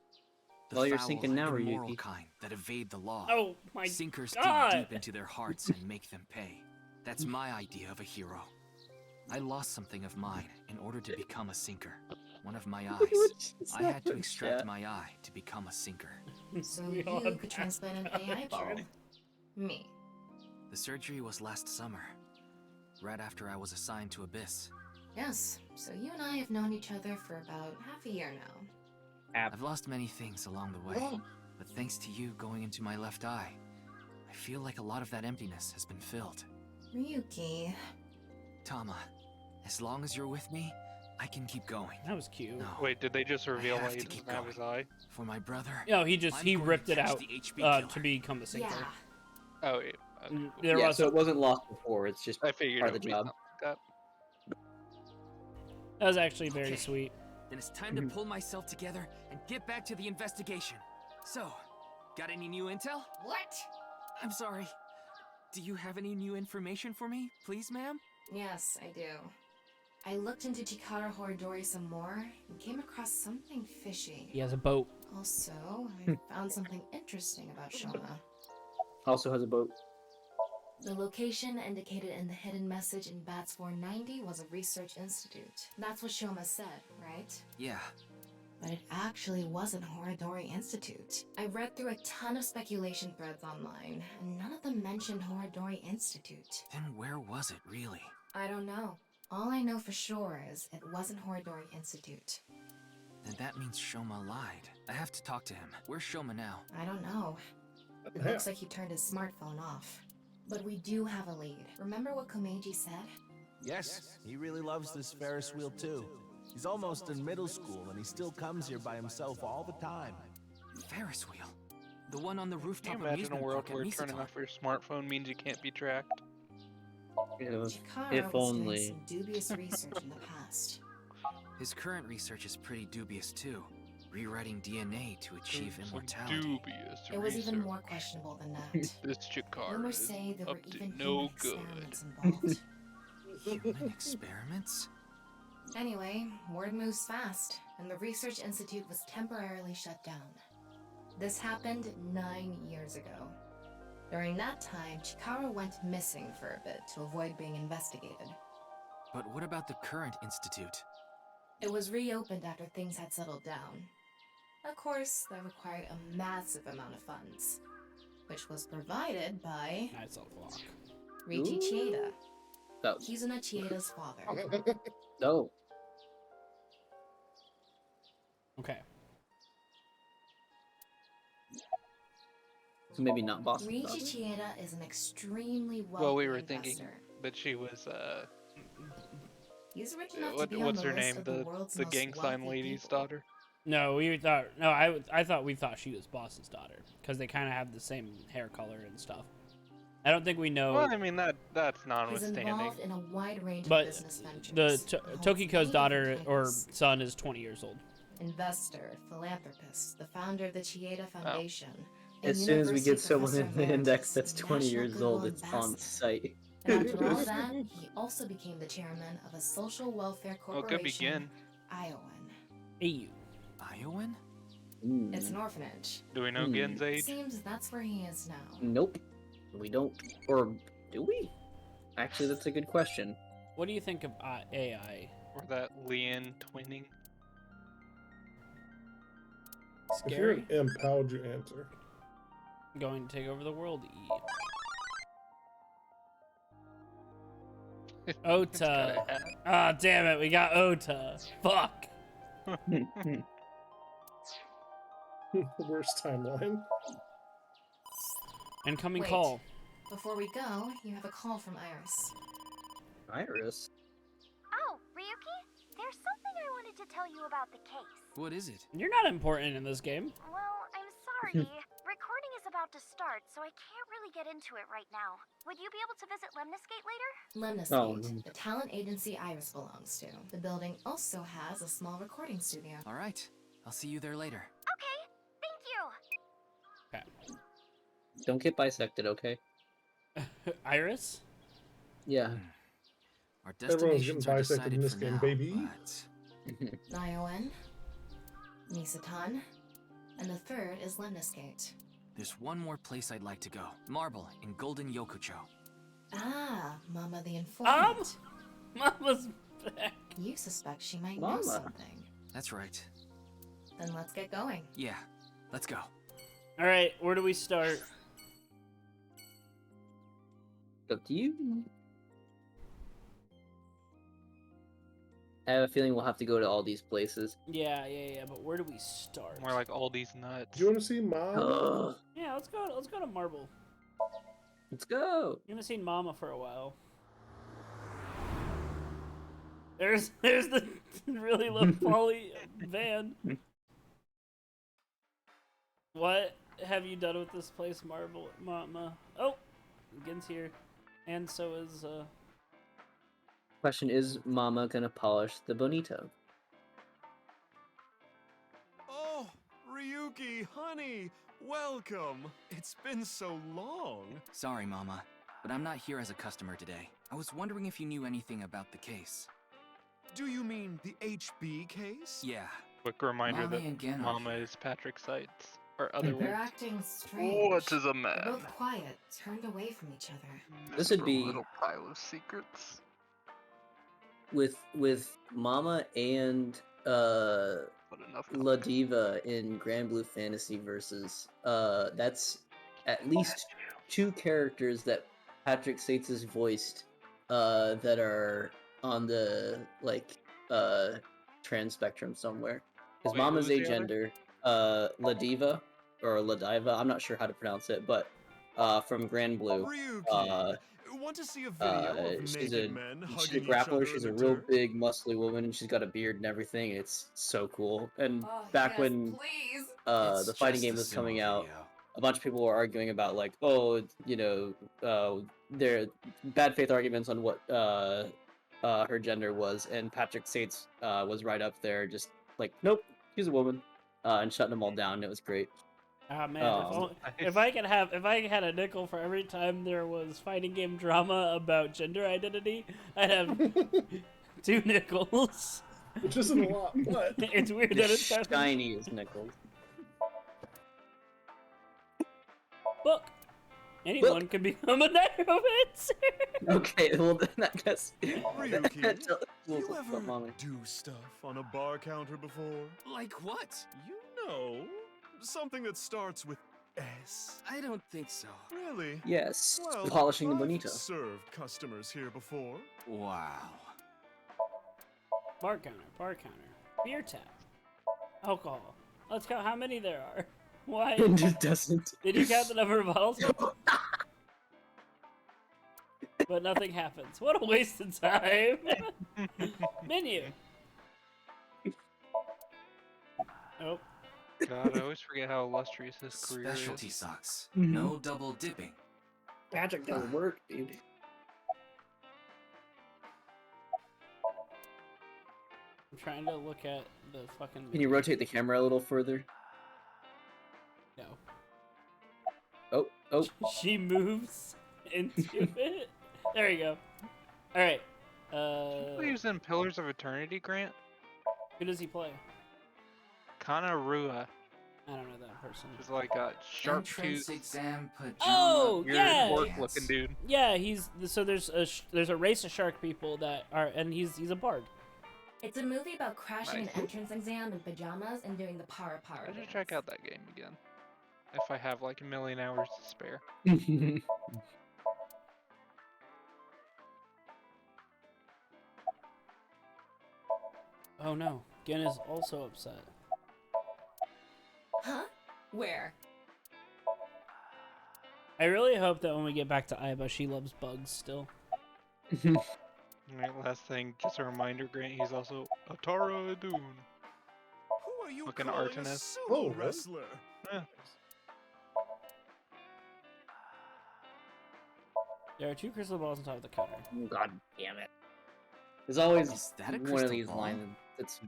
The Well, you're foul, sinking now, immoral Ryuki. kind that evade the law. Oh my Sinkers God. dig deep into their hearts and make them pay. That's my idea of a hero. I lost something of mine in order to become a sinker. One of my eyes. I had to extract my eye to become a sinker. So We you all have could transplant an AI ball. Me. The surgery was last summer, right after I was assigned to Abyss. Yes, so you and I have known each other for about half a year now. I've lost many things along the way, but thanks to you going into my left eye, I feel like a lot of that emptiness has been filled. Ryuki. Tama, as long as you're with me, I can keep going. That was cute. No, Wait, did they just reveal have why he to doesn't keep have his eye? for my brother. No, he I'm going ripped to it catch out the HB to killer. become a sinker. Yeah. Oh, wait. There yeah, was so it wasn't lost before. It's just I figured part it of the would be job. something like that was actually very Okay. sweet. Then it's time to pull myself together and get back to the investigation. So, got any new intel? What? I'm sorry. Do you have any new information for me, please, ma'am? Yes, I do. I looked into Chikara Horidori some more and came across something fishy. He has a boat. Also, I found something interesting about Shoma. Also has a boat. The location indicated in the hidden message in Bats 490 was a research institute. That's what Shoma said, right? Yeah. But it actually wasn't Horidori Institute. I read through a ton of speculation threads online, and none of them mentioned Horidori Institute. Then where was it, really? I don't know. All I know for sure is it wasn't Horidori Institute. Then that means Shoma lied. I have to talk to him. Where's Shoma now? I don't know. It looks like he turned his smartphone off. But we do have a lead. Remember what Komeiji said? Yes, he really loves this Ferris wheel too. He's almost in middle school and he still comes here by himself all the time. Ferris wheel? The one on the Can rooftop you imagine a amusement world park at where turning Misatan. off your smartphone means you can't be tracked? Chikara If was doing only. some dubious research in the past. His current research is pretty dubious too. Rewriting DNA to achieve Some immortality. dubious It was even research. more questionable than that. This Chikara Rumors is say there were up to even no human good. experiments involved. Human experiments? Anyway, word moves fast, and the research institute was temporarily shut down. This happened 9 years ago. During that time, Chikara went missing for a bit to avoid being investigated. But what about the current institute? It was reopened after things had settled down. Of course, that required a massive amount of funds, which was provided by Nice little block. Riichi Chieda. Oh. Kizuna Chieda's father. No. Okay. So maybe not Boston. Riichi Chieda is an extremely wealthy Well, we were investor. thinking that she was, He's rich enough to be what's on her the name? list of the world's The most gang sign wealthy lady's people. daughter? No, I thought we thought she was Boss's daughter because they kind of have the same hair color and stuff. I don't think we know. Well, I mean that's He's notwithstanding. involved in a wide range of But business ventures. the and holds Tokiko's many daughter different or titles. son is 20 years old. Investor, philanthropist, the founder of the Chieda Foundation. a As soon as we university get someone professor in the emeritus, index that's a 20 national years old, goodwill it's on ambassador. site. And after all that, he also became the chairman of a social welfare Well, it corporation, could begin. Iowan. EU. Iowan? It's an orphanage. Do we know Gen's age? Seems that's where he is now. Nope. We don't. Or do we? Actually, that's a good question. What do you think of AI? Or that Leanne twinning? If you're Scary? an imp, how would you answer? Going to take over the world. Ota. Ah, damn it, we got Ota. Fuck. Worst timeline. Incoming Wait. call. Before we go, you have a call from Iris. Iris? Oh, Ryuki? There's something I wanted to tell you about the case. What is it? You're not important in this game. Well, I'm sorry. Recording is about to start, so I can't really get into it right now. Would you be able to visit Lemniscate later? Lemniscate, the talent agency Iris belongs to. The building also has a small recording studio. All right. I'll see you there later. Okay, thank you. Okay. Don't get bisected, okay? Iris? Yeah. Our Everyone's getting destinations are bisected in decided this for game, now, baby. but Iowan, Misatan, and the third is Lemniscate. there's one more place I'd like to go. Marble in Golden Yokucho. Ah, Mama the informant. Mama's back. You suspect she might know Mama. something. That's right. Then let's get going. Yeah, let's go. All right, where do we start? Up to you. I have a feeling we'll have to go to all these places. Yeah, but where do we start? More like all these nuts. Do you want to see Mom? Yeah, let's go to Marble. Let's go. You haven't seen Mama for a while. There's the really low poly van. What have you done with this place, Marble Mama? Oh, Gen's here, and so is Question, is Mama gonna polish the bonito? Oh, Ryuki, honey, welcome. It's been so long. Sorry, Mama, but I'm not here as a customer today. I was wondering if you knew anything about the case. Do you mean the HB case? Yeah. Quick reminder Mommy that and Gen are Mama here. is Patrick Seitz. Or otherwise. They're acting strange. What is a man? They're both quiet, turned away from each other. This would Mr. be Little pile of secrets. with Mama and But enough. La Diva in Grand Blue Fantasy versus that's at least two characters that Patrick Seitz has voiced that are on the trans spectrum somewhere. Because Wait, Mama's who's the other? agender, La Diva or La Diva, I'm not sure how to pronounce it, but from Grand Blue. Ryuki, want to see a video of She's naked a men she's a hugging each grappler. other She's in a the real dirt? big, muscly woman, and she's got a beard and everything. It's so cool. And back when please. the fighting game was coming out, a bunch of people were arguing about like, oh, you know, their bad faith arguments on what her gender was, and Patrick Sates was right up there, just like, nope, she's a woman, and shutting them all down. It was great. Ah man, if I had a nickel for every time there was fighting game drama about gender identity, I'd have 2 nickels. Which isn't a lot, but it's weird that it's shiny as nickels. Book. Anyone can become a necromancer. Okay, well then I guess. Ryuki, you ever do stuff on a bar counter before? Like what? You know, something that starts with S. I don't think so. Really? Yes, Well, polishing the I've bonito. served customers here before. Wow. Bar counter, beer tap, alcohol. Let's count how many there are. Why? It doesn't. Did you count the number of bottles? But nothing happens. What a waste of time. Menu. Oh. God, I always forget how illustrious his career is. Specialty socks. No double dipping. Magic doesn't work, dude. I'm trying to look at the fucking... Can you rotate the camera a little further? No. Oh, oh. She moves into it. There you go. Alright. He was in Pillars of Eternity, Grant? Who does he play? Kana Rua. I don't know that person. He's like a sharp Entrance tooth. exam pajama. Oh, yeah. Work looking dude. Yeah, so there's a race of shark people that are, and he's a bard. It's a movie about crashing Nice. an entrance exam in pajamas and doing the para. I should check out that game again. If I have like a million hours to spare. Oh no, Gen is also upset. Huh? Where? I really hope that when we get back to Aiba, she loves bugs still. Alright, last thing, just a reminder, Grant, he's also Atara Adun. Who are you Looking calling a artinist. sumo wrestler? Yeah. There are 2 crystal balls on top of the counter. God damn it. There's always Is that a one of crystal these ball? lines that's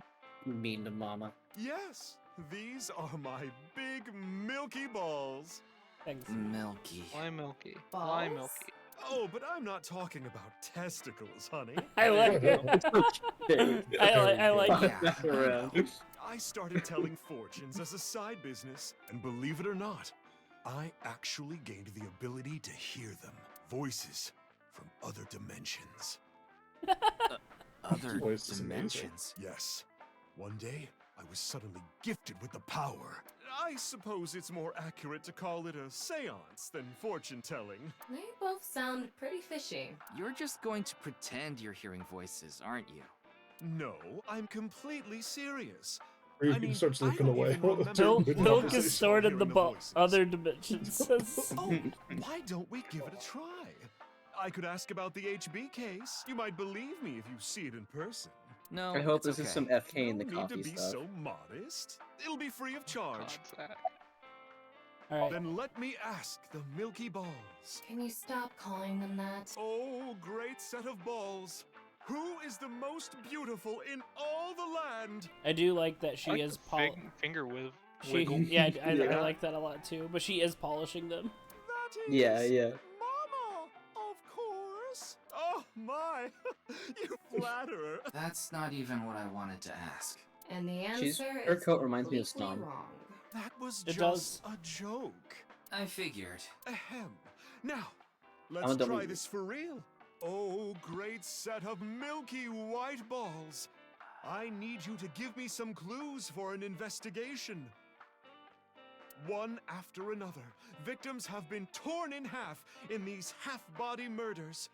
mean to Mama. Yes, these are my big milky balls. Thanks. Milky. Why Milky? Why Balls? Milky? Oh, but I'm not talking about testicles, honey. I like it. I like it. Yeah. I started telling fortunes as a side business, and believe it or not, I actually gained the ability to hear them. Voices from other dimensions. Other Voice is amazing. dimensions. Yes. One day, I was suddenly gifted with the power. I suppose it's more accurate to call it a seance than fortune-telling. They both sound pretty fishy. You're just going to pretend you're hearing voices, aren't you? No, I'm completely serious. Ryuki starts looking away. Milk is stored in the other dimensions. Oh, why don't we give it a try? I could ask about the HB case. You might believe me if you see it in person. No, I hope it's this okay. is some FK in the No need to coffee be stuff. so modest. It'll be free of charge. Alright. Then let me ask the Milky Balls. Can you stop calling them that? Oh, great set of balls. Who is the most beautiful in all the land? I do like that she I like is the finger wiggle. Yeah, I like that a lot too. But she is polishing them. That is Yeah. Mama, of course. Oh my, you flatterer. That's not even what I wanted to ask. And the She's- answer her is coat reminds me of completely Snom. wrong. That was It just a joke. I figured. Ahem. Now, I'm a let's double- try this for real. Oh, great set of milky white balls. I need you to give me some clues for an investigation. One after another, victims have been torn in half in these half-body murders.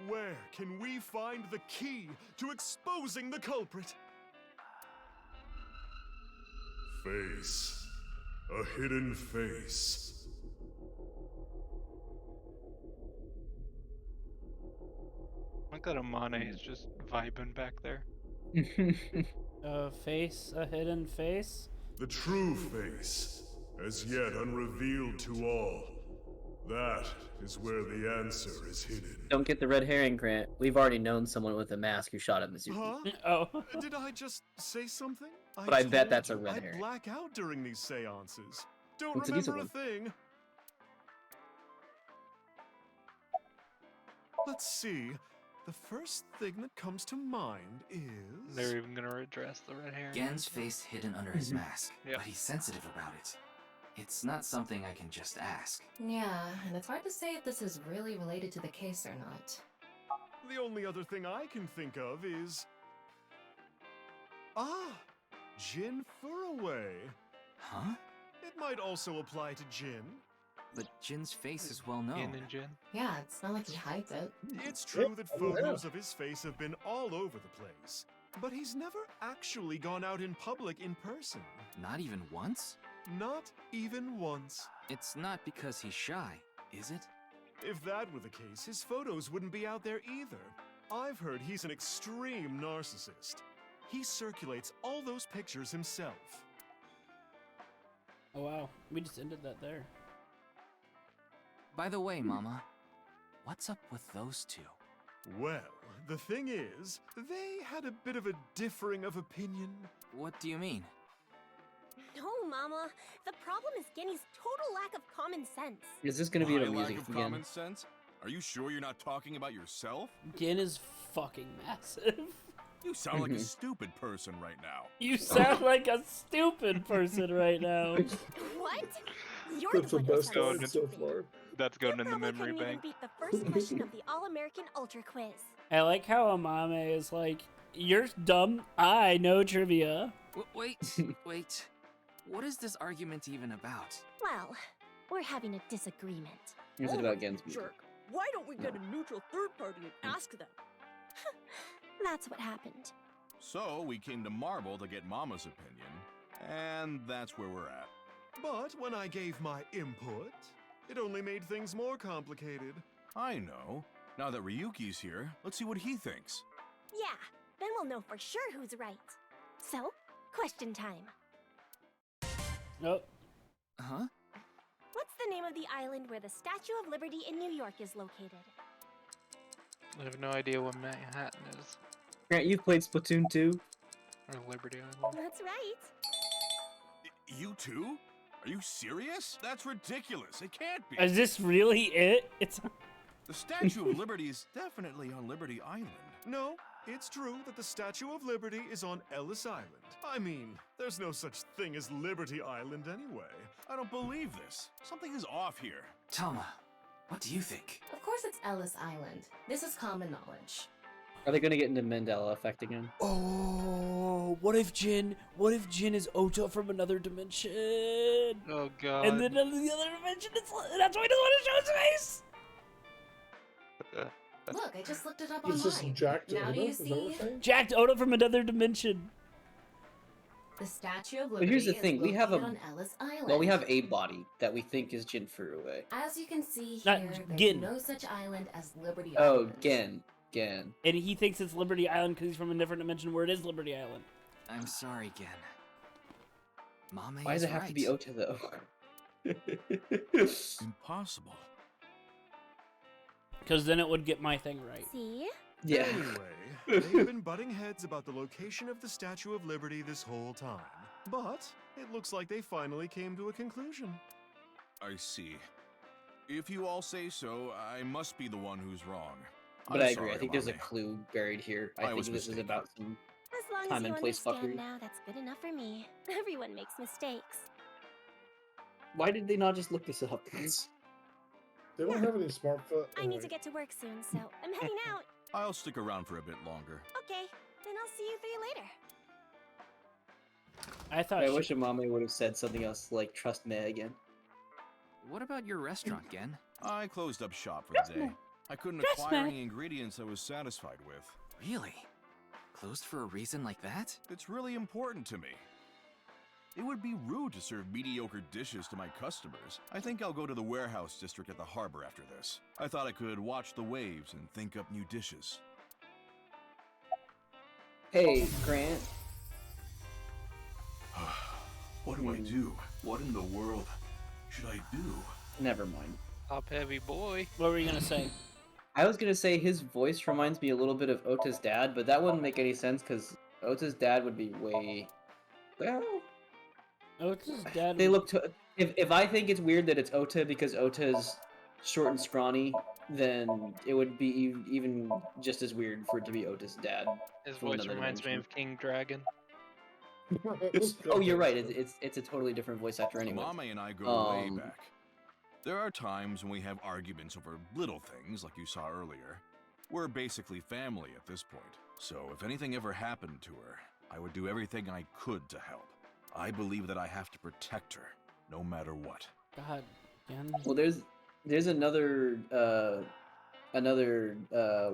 Where can we find the key to exposing the culprit? Face. A hidden face. I like that Amane is just vibing back there. A face, a hidden face. The true face. as yet unrevealed to all. That is where the answer is hidden. Don't get the red herring, Grant. We've already known someone with a mask who shot at Mizuki. Huh? Oh. Did I just say something? But I bet told that's a you red I herring. black out during these seances. Don't It's a decent remember a thing. Let's see. The first thing that comes to mind is... They're even gonna address the red herring. Gen's face hidden under his mask, Yep. but he's sensitive about it. It's not something I can just ask. Yeah, and it's hard to say if this is really related to the case or not. The only other thing I can think of is... Jin Furaway. Huh? It might also apply to Jin. But Jin's face is well known. Yin and Jin. Yeah, it's not like he hides it. It's true that photos of his face have been all over the place. But he's never actually gone out in public in person. Not even once? Not even once. It's not because he's shy, is it? If that were the case, his photos wouldn't be out there either. I've heard he's an extreme narcissist. He circulates all those pictures himself. Oh wow, we just ended that there. By the way, Mama, what's up with those two? Well, the thing is, they had a bit of a differing of opinion. What do you mean? No, Mama. The problem is Genny's total lack of common sense. Is this gonna be My the lack music of again? common sense? Are you sure you're not talking about yourself? Gen is fucking massive. You sound like a stupid person right now. You sound like a stupid person right now. What? You're That's the one who best sounds one so far. That's going in the probably memory couldn't even bank. beat the first question of the All-American Ultra Quiz. I like how Amame is like, you're dumb, I know trivia. Wait, wait. What is this argument even about? Well, we're having a disagreement. Is it about Gen's music? Jerk. Why don't we get a neutral third party and ask them? That's what happened. So we came to Marble to get Mama's opinion, and that's where we're at. But when I gave my input, it only made things more complicated. I know. Now that Ryuki's here, let's see what he thinks. Yeah, then we'll know for sure who's right. So, question time. Nope. Huh? What's the name of the island where the Statue of Liberty in New York is located? I have no idea what Manhattan is. Grant, you've played Splatoon 2? Or Liberty Island. That's right. You too? Are you serious? That's ridiculous. It can't be. Is this really it? It's The Statue of Liberty is definitely on Liberty Island. No, it's true that the Statue of Liberty is on Ellis Island. I mean, there's no such thing as Liberty Island anyway. I don't believe this. Something is off here. Tama, what do you think? Of course it's Ellis Island. This is common knowledge. Are they gonna get into Mandela effect again? Oh, what if Jin is Ota from another dimension? Oh god. And then the other dimension is that's why he doesn't want to show his face. Look, I just looked it up It's just online. jacked Now Oda? do you Is that what see? we're saying? Jacked Ota from another dimension. The Statue of But Liberty here's the is thing, we have located on Ellis Island. Well, we have a body that we think is Jin Furuway. As you can see Not here, there's Gin. no such island as Liberty Oh, Island. Gen. And he thinks it's Liberty Island because he's from a different dimension where it is Liberty Island. I'm sorry, Gen. Mame Why does is it have to be right. Ota, though? Impossible. Because then it would get my thing right. See? Yeah. Anyway, they've been butting heads about the location of the Statue of Liberty this whole time. But it looks like they finally came to a conclusion. I see. If you all say so, I must be the one who's wrong. But I'm I agree, sorry, I think there's a Mame. clue buried here. I I think was this is mistaken. about some As long time as you and place understand fuckery. now, that's good enough for me. Everyone makes mistakes. Why did they not just look this up? They don't have any smartphone. I need to get to work soon, so I'm heading out. I'll stick around for a bit longer. Okay, then I'll see you three later. I thought I wish Amame would have said something else like trust me again. What about your restaurant, Gen? I closed up shop for the day. I couldn't acquire any ingredients I was satisfied with. Really? Closed for a reason like that? It's really important to me. It would be rude to serve mediocre dishes to my customers. I think I'll go to the warehouse district at the harbor after this. I thought I could watch the waves and think up new dishes. Hey, Grant. What do I do? What in the world should I do? Never mind. Top heavy boy. What were you gonna say? I was gonna say his voice reminds me a little bit of Ota's dad, but that wouldn't make any sense because Ota's dad would be way. Well, Ota's dad. they look. If I think it's weird that it's Ota because Ota's short and scrawny, then it would be even just as weird for it to be Ota's dad. His from voice another reminds me dimension. of King Dragon. Oh, you're right. It's a totally different voice actor anyway. Mame and I go way back. There are times when we have arguments over little things, like you saw earlier. We're basically family at this point. So if anything ever happened to her, I would do everything I could to help. I believe that I have to protect her, no matter what. God, again. Well, there's another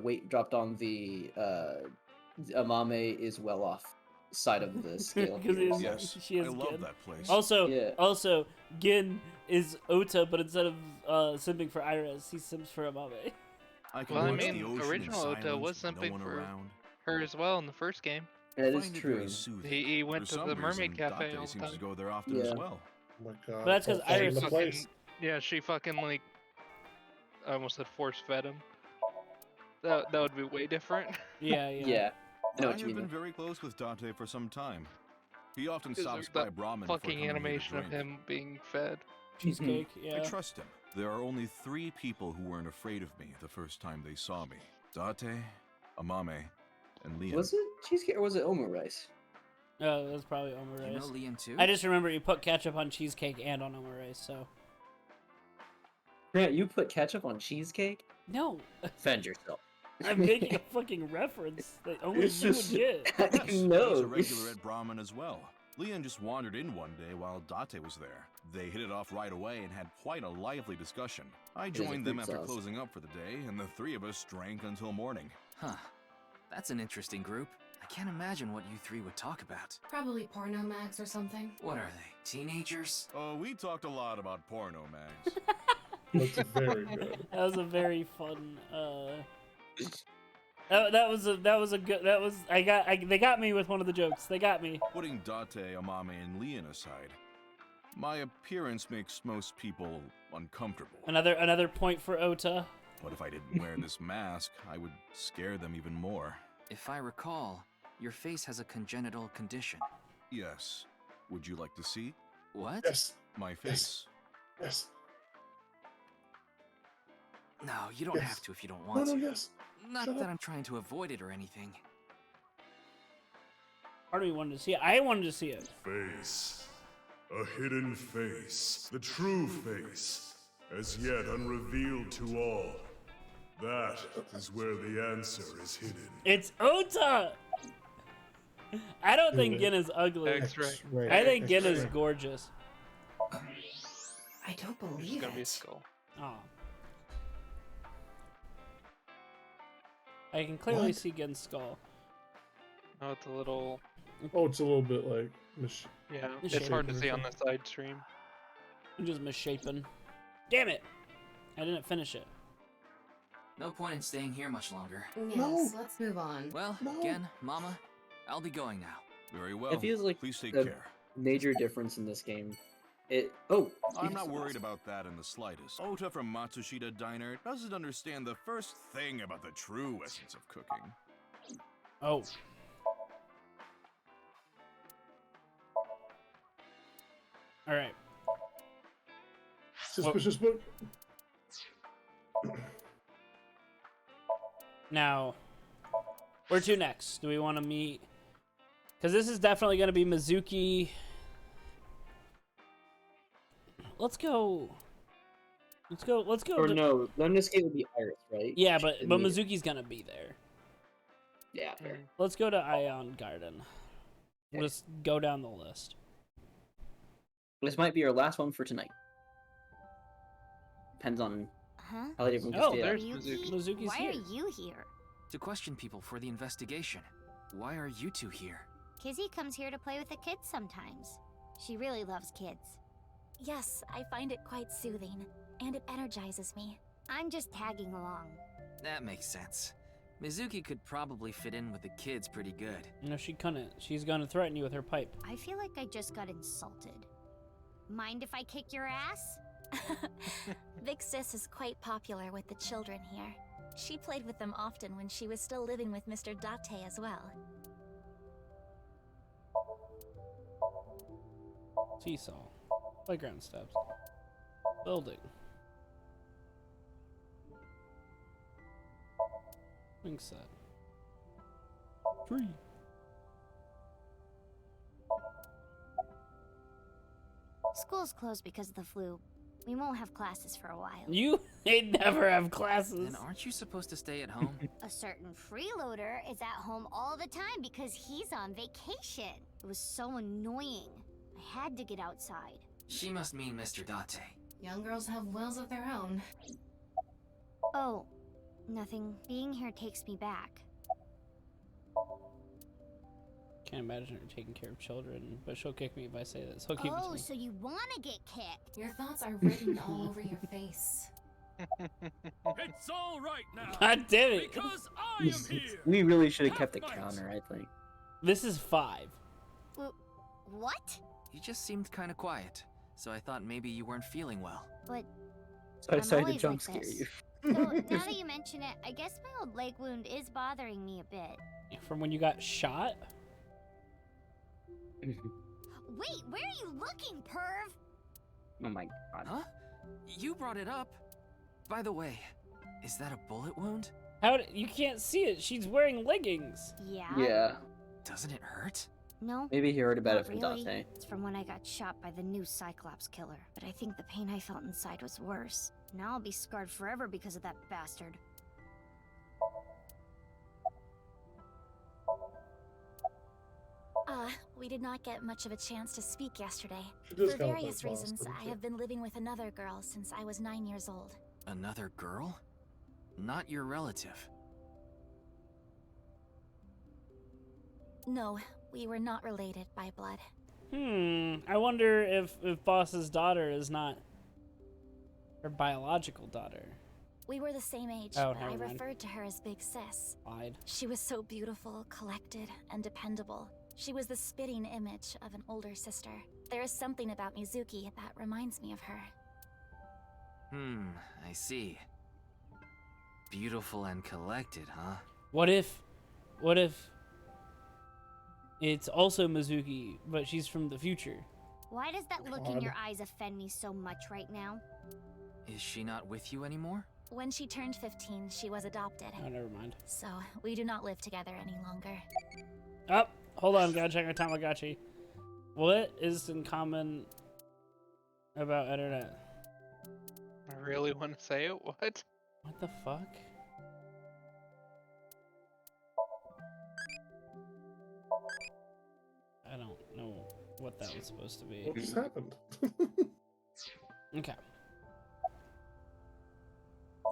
weight dropped on the Amame is well off side of the scale. Here, so. She is I love Gin. that place. Also, Gin is Ota, but instead of simping for Iris, he simps for Amame. Well, I mean, original Ota was simping for her as well in the first game. That is true. He went to the Mermaid Cafe all the seems time. to go there often as well. Oh my god. But that's because Iris fucking, yeah, she fucking like I almost said force fed him. That would be way different. Yeah. I know what you have mean. been very close with Dante for some time. He often Because stops there's by that Brahmin fucking for animation of him being fed. Cheesecake, yeah. I trust him. There are only 3 people who weren't afraid of me the first time they saw me. Date, Amame, and Liam. Was it cheesecake or was it omurice? Oh, that was probably omurice. You know Liam too? I just remember you put ketchup on cheesecake and on omurice, so. Grant, you put ketchup on cheesecake? No. Defend yourself. I'm making a fucking reference that only you would get. Yes, he's a regular at Brahmin as well. Leon just wandered in one day while Date was there. They hit it off right away and had quite a lively discussion. I joined them after closing up for the day, and the 3 of us drank until morning. Huh. That's an interesting group. I can't imagine what you 3 would talk about. Probably porno mags or something. What are they, teenagers? Oh, we talked a lot about porno mags. That's very good. That was a very fun. They got me with one of the jokes. They got me. Putting Date, Amame, and Leon aside, my appearance makes most people uncomfortable. Another point for Ota. But if I didn't wear this mask, I would scare them even more. If I recall, your face has a congenital condition. Yes. Would you like to see? What? Yes. My face. Yes. No, you don't have to if you don't want to. Yes. Not that I'm trying to avoid it or anything. Part of me wanted to see it. I wanted to see it. Face. A hidden face. The true face. As yet unrevealed to all. That is where the answer is hidden. It's Ota! I don't think Gin is ugly. X-ray. I think Gin is gorgeous. I don't There's believe gonna be a it. skull. Oh. I can clearly see Gin's skull. No, it's a little. Oh, it's a little bit like. Yeah, it's hard to see on the side stream. I'm just misshapen. Damn it! I didn't finish it. No point in staying here much longer. Yes, let's move on. Well, again, Mama, I'll be going now. Very well. It feels like Please take a care. major difference in this game. I'm not worried about that in the slightest. Ota from Matsushita Diner doesn't understand the first thing about the true essence of cooking. Oh. Alright. Suspicious book. Now, where to next? Do we want to meet? Because this is definitely going to be Mizuki. Let's go. Or no, Lemniscate would be Iris, right? Yeah, but Mizuki's gonna be there. Yeah, fair. Let's go to Ion Garden. We'll just go down the list. This might be our last one for tonight. Depends on how late everyone can stay there's up. Mizuki's Why here. are you here? To question people for the investigation. Why are you 2 here? Kizzy comes here to play with the kids sometimes. She really loves kids. Yes, I find it quite soothing, and it energizes me. I'm just tagging along. That makes sense. Mizuki could probably fit in with the kids pretty good. No, she couldn't. She's gonna threaten you with her pipe. I feel like I just got insulted. Mind if I kick your ass? Big Sis is quite popular with the children here. She played with them often when she was still living with Mr. Date as well. Seesaw. Playground steps. Building. Swing set. Tree. School's closed because of the flu. We won't have classes for a while. You ain't never have classes. Then aren't you supposed to stay at home? A certain freeloader is at home all the time because he's on vacation. It was so annoying. I had to get outside. She must mean Mr. Date. Young girls have wills of their own. Oh, nothing. Being here takes me back. Can't imagine her taking care of children, but she'll kick me if I say this. She'll keep it to me. So you want to get kicked? Your thoughts are written all over your face. It's all right now. God damn it! Because I am here. We really should have kept the counter, I think. This is 5. What? You just seemed kind of quiet, so I thought maybe you weren't feeling well. But So I I'm decided to always jump like scare this. you. So now that you mention it, I guess my old leg wound is bothering me a bit. From when you got shot? Wait, where are you looking, perv? Oh my god. Huh? You brought it up. By the way, is that a bullet wound? You can't see it. She's wearing leggings. Yeah. Yeah. Doesn't it hurt? No. Maybe he heard about not it from really. Date. It's from when I got shot by the new Cyclops killer. But I think the pain I felt inside was worse. Now I'll be scarred forever because of that bastard. We did not get much of a chance to speak yesterday. She does For count various as lost, reasons, doesn't I she? have been living with another girl since I was 9 years old. Another girl? Not your relative. No, we were not related by blood. I wonder if Boss's daughter is not her biological daughter. We were the same age, Oh, but I never mind. referred to her as Big Sis. Lied. She was so beautiful, collected, and dependable. She was the spitting image of an older sister. There is something about Mizuki that reminds me of her. I see. Beautiful and collected, huh? What if it's also Mizuki, but she's from the future? Why does that look in your eyes offend me so much right now? Is she not with you anymore? When she turned 15, she was adopted. Oh, never mind. So, we do not live together any longer. Oh, hold on, gotta check our Tamagotchi. What is in common about internet? I really want to say it. What? What the fuck? I don't know what that was supposed to be. What just happened? Okay.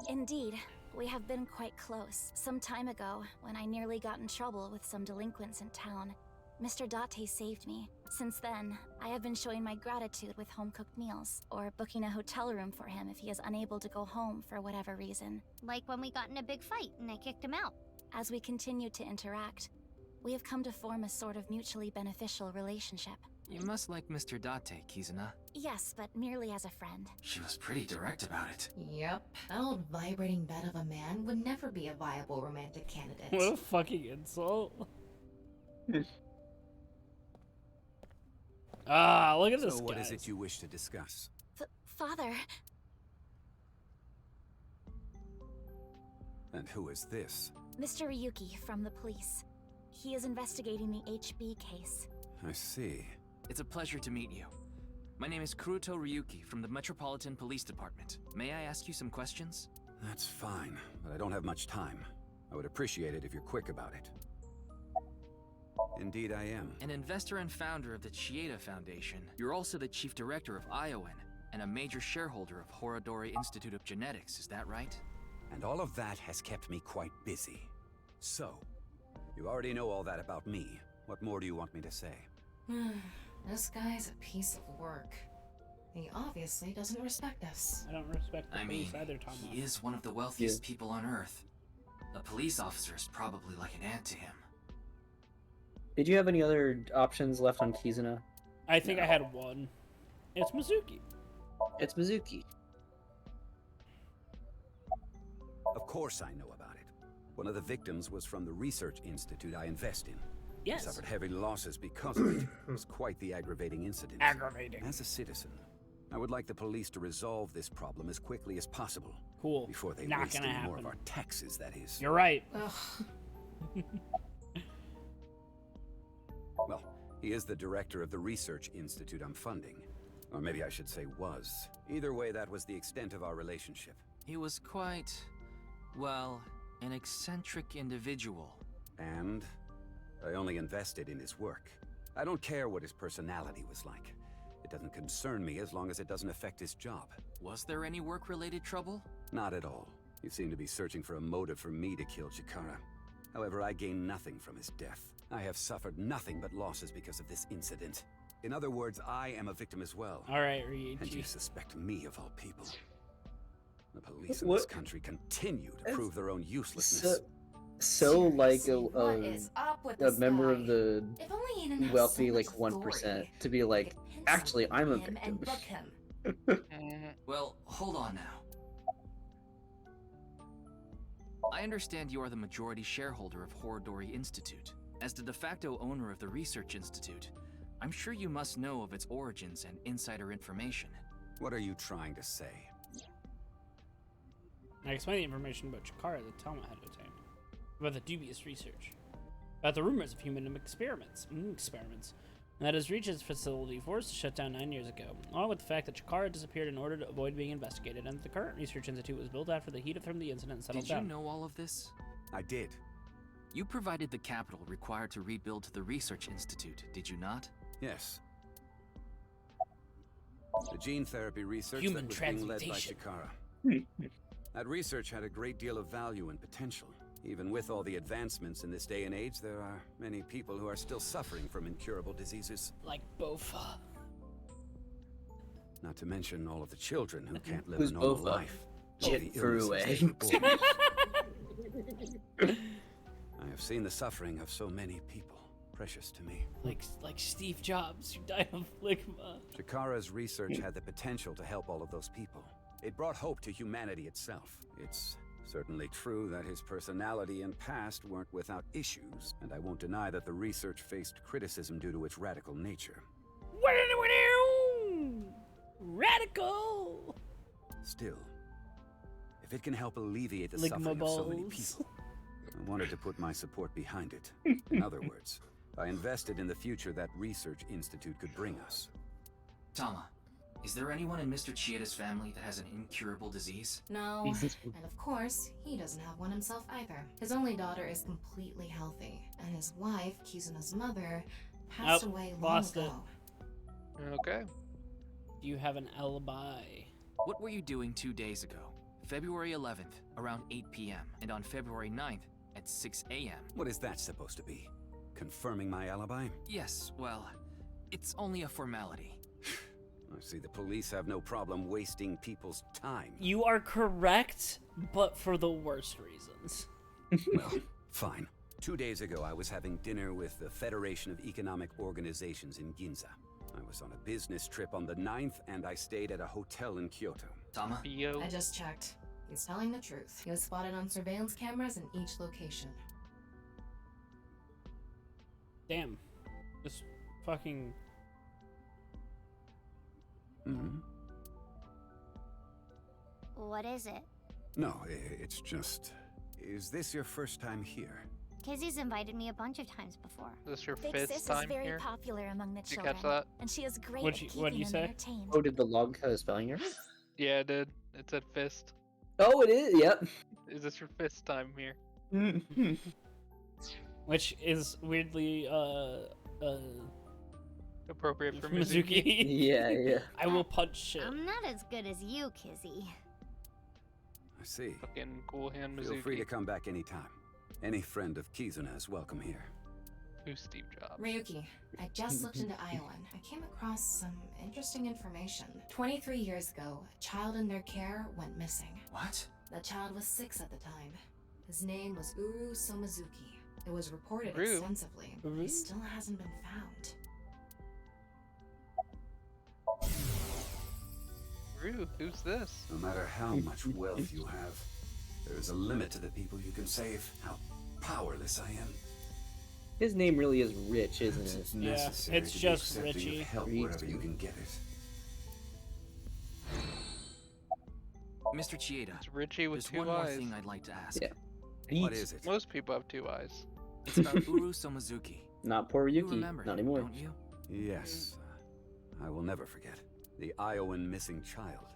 Indeed, we have been quite close. Some time ago, when I nearly got in trouble with some delinquents in town, Mr. Date saved me. Since then, I have been showing my gratitude with home-cooked meals, or booking a hotel room for him if he is unable to go home for whatever reason. Like when we got in a big fight and I kicked him out. As we continue to interact, we have come to form a sort of mutually beneficial relationship. You must like Mr. Date, Kizuna. Yes, but merely as a friend. She was pretty direct about it. Yep. That old vibrating bed of a man would never be a viable romantic candidate. What a fucking insult. Look at this guy. So what is it you wish to discuss? Father, And who is this? Mr. Ryuki from the police. He is investigating the HB case. I see. It's a pleasure to meet you. My name is Kuruto Ryuki from the Metropolitan Police Department. May I ask you some questions? That's fine, but I don't have much time. I would appreciate it if you're quick about it. Indeed I am. An investor and founder of the Chieda Foundation, you're also the chief director of ION and a major shareholder of Horodori Institute of Genetics, is that right? And all of that has kept me quite busy. So, you already know all that about me. What more do you want me to say? This guy's a piece of work. He obviously doesn't respect us. I don't respect the police either, Tom. He is one of the wealthiest people on Earth. A police officer is probably like an aunt to him. Did you have any other options left on Kizuna? I think I had one. It's Mizuki. It's Mizuki. Of course I know about it. One of the victims was from the research institute I invest in. Yes. He suffered heavy losses because of it. It was quite the aggravating incident. Aggravating. As a citizen, I would like the police to resolve this problem as quickly as possible. Cool. Before they Not waste gonna any more of happen. our taxes, that is. You're right. Well, he is the director of the research institute I'm funding. Or maybe I should say was. Either way, that was the extent of our relationship. He was quite, well, an eccentric individual. And I only invested in his work. I don't care what his personality was like. It doesn't concern me as long as it doesn't affect his job. Was there any work-related trouble? Not at all. You seem to be searching for a motive for me to kill Chikara. However, I gain nothing from his death. I have suffered nothing but losses because of this incident. In other words, I am a victim as well. All right, Ryuichi. And you suspect me of all people. The police in this country continue to prove their own uselessness. So like what is up with a this member guy? of the If only Eden had wealthy so like much 1% authority, to be like, actually I'm a him and victim. book him. Well, hold on now. I understand you are the majority shareholder of Horodori Institute. As the de facto owner of the Research Institute, I'm sure you must know of its origins and insider information. What are you trying to say? I explained the information about Chikara that Tama had obtained, about the dubious research, about the rumors of human experiments, and that his reached its facility forced to shut down 9 years ago, along with the fact that Chikara disappeared in order to avoid being investigated, and that the current research institute was built after the heat from the incident settled down. Did you know all of this? I did. You provided the capital required to rebuild the Research Institute, did you not? Yes. The gene therapy research Human that was being led by transmutation. Chikara. That research had a great deal of value and potential. Even with all the advancements in this day and age, there are many people who are still suffering from incurable diseases. Like Bofa. Not to mention all of the children who can't live Who's a normal Bofa? life. All Chip the illnesses they Fruet. cause. I have seen the suffering of so many people, precious to me. Like Steve Jobs, who died of phlegma. Chikara's research had the potential to help all of those people. It brought hope to humanity itself. It's certainly true that his personality and past weren't without issues, and I won't deny that the research faced criticism due to its radical nature. Radical! Still, if it can help alleviate the suffering of so many people, I wanted to put my support behind it. In other words, I invested in the future that Research Institute could bring us. Tama, is there anyone in Mr. Chieda's family that has an incurable disease? No, and of course, he doesn't have one himself either. His only daughter is completely healthy, and his wife, Kizuna's mother, passed away long ago. Okay. Do you have an alibi? What were you doing 2 days ago? February 11th, around 8 p.m., and on February 9th, at 6 a.m. What is that supposed to be? Confirming my alibi? Yes, well, it's only a formality. I see the police have no problem wasting people's time. You are correct, but for the worst reasons. Well, fine. 2 days ago, I was having dinner with the Federation of Economic Organizations in Ginza. I was on a business trip on the 9th, and I stayed at a hotel in Kyoto. Tama? I just checked. He's telling the truth. He was spotted on surveillance cameras in each location. Damn. Just fucking... Mm-hmm. What is it? No, it's just... Is this your first time here? Kizzy's invited me a bunch of times before. Is this your Big fifth Sis is time very here? popular among the Did you children, catch that? and she is great What'd at you keeping them say? entertained. Oh, did the log have a spelling error? Yeah, it did. It said fist. Oh, it is. Yep. Is this your fifth time here? Which is weirdly, Appropriate for Mizuki. Mizuki. Yeah. I will punch shit. I'm not as good as you, Kizzy. I see. Fucking cool hand Mizuki. Feel free to come back anytime. Any friend of Kizuna is welcome here. Who's Steve Jobs? Ryuki, I just looked into Iowan. I came across some interesting information. 23 years ago, a child in their care went missing. What? The child was 6 at the time. His name was Uru Somazuki. It was reported Uru? extensively, but he still hasn't been found. Rue, who's this? No matter how much wealth you have, there is a limit to the people you can save. How powerless I am. His name really is Rich, isn't it? It's necessary it's to be just accepting Richie. of help wherever you can get it. Mr. Chieda, It's Richie with there's two one more eyes. thing I'd like to ask. Yeah. What is it? Most people have two eyes. It's about Uru Somazuki. Not poor You Yuki. remember Not him, anymore. don't you? Yes. I will never forget. The Iowan missing child.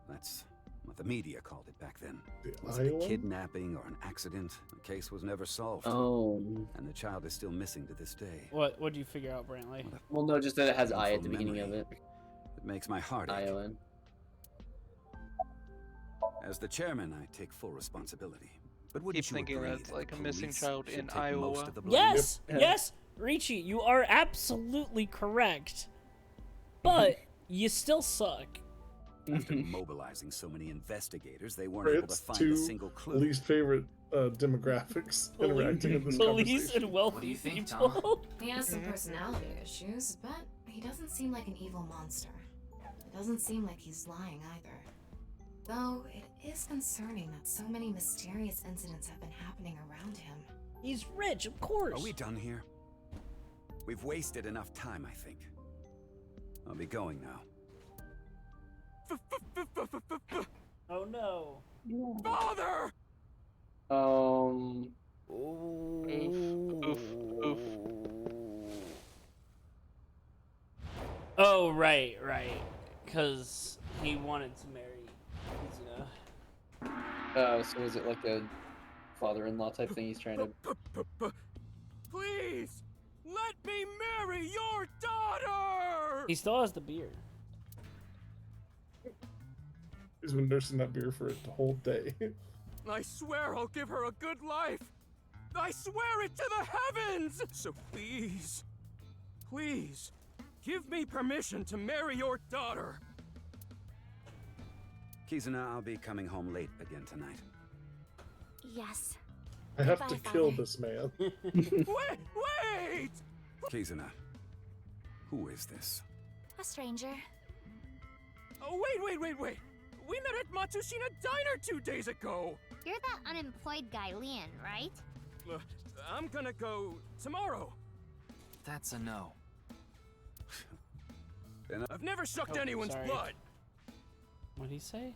That's what the media called it back then. Was it a Iowan? kidnapping or an accident? The case was never solved. Oh. And the child is still missing to this day. What do you figure out, Brantley? Well, no, just that it has I at painful the beginning of memory. it. It makes my heart ache. Iowan. As the chairman, I take full responsibility. But Keep wouldn't you thinking agree that's that like the a missing police child should in take Iowa. most of the blame? Yes, Yep. yes, Richie, you are absolutely correct. But you still suck. After mobilizing so many investigators, they weren't able to It's find two a single clue. least favorite demographics interacting in this Police conversation. and wealthy What do you think, people. He has some personality issues, but he doesn't seem like an evil monster. It doesn't seem like he's lying either. Though it is concerning that so many mysterious incidents have been happening around him. He's rich, of course. Are we done here? We've wasted enough time, I think. I'll be going now. Oh no. Father! Oof. Oh, right. Because he wanted to marry Kizuna. So is it like a father-in-law type thing he's trying to... Please, let me marry your daughter! He still has the beard. He's been nursing that beer for a whole day. I swear I'll give her a good life. I swear it to the heavens! So please, give me permission to marry your daughter. Kizuna, I'll be coming home late again tonight. Yes. I have Goodbye, to kill Father. this man. Wait! Kizuna, who is this? A stranger. Oh, wait. We met at Matsushina Diner 2 days ago. You're that unemployed guy, Leon, right? I'm gonna go tomorrow. That's a no. I've never sucked Oh, anyone's sorry. blood. What'd he say?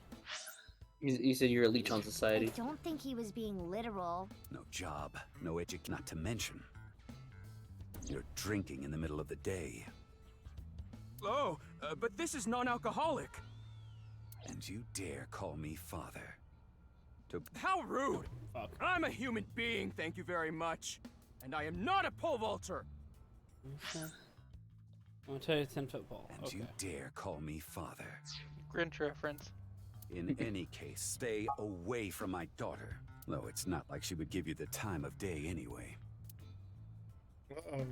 You said you're a leech on I society. don't think he was being literal. No job, no education, not to mention. You're drinking in the middle of the day. Oh, but this is non-alcoholic. And you dare call me father? How rude! Fuck. I'm a human being, thank you very much. And I am not a pole vaulter. Okay. I'll tell you 10-foot pole. And Okay. you dare call me father? Grinch reference. In any case, stay away from my daughter. Though it's not like she would give you the time of day anyway. Uh-oh.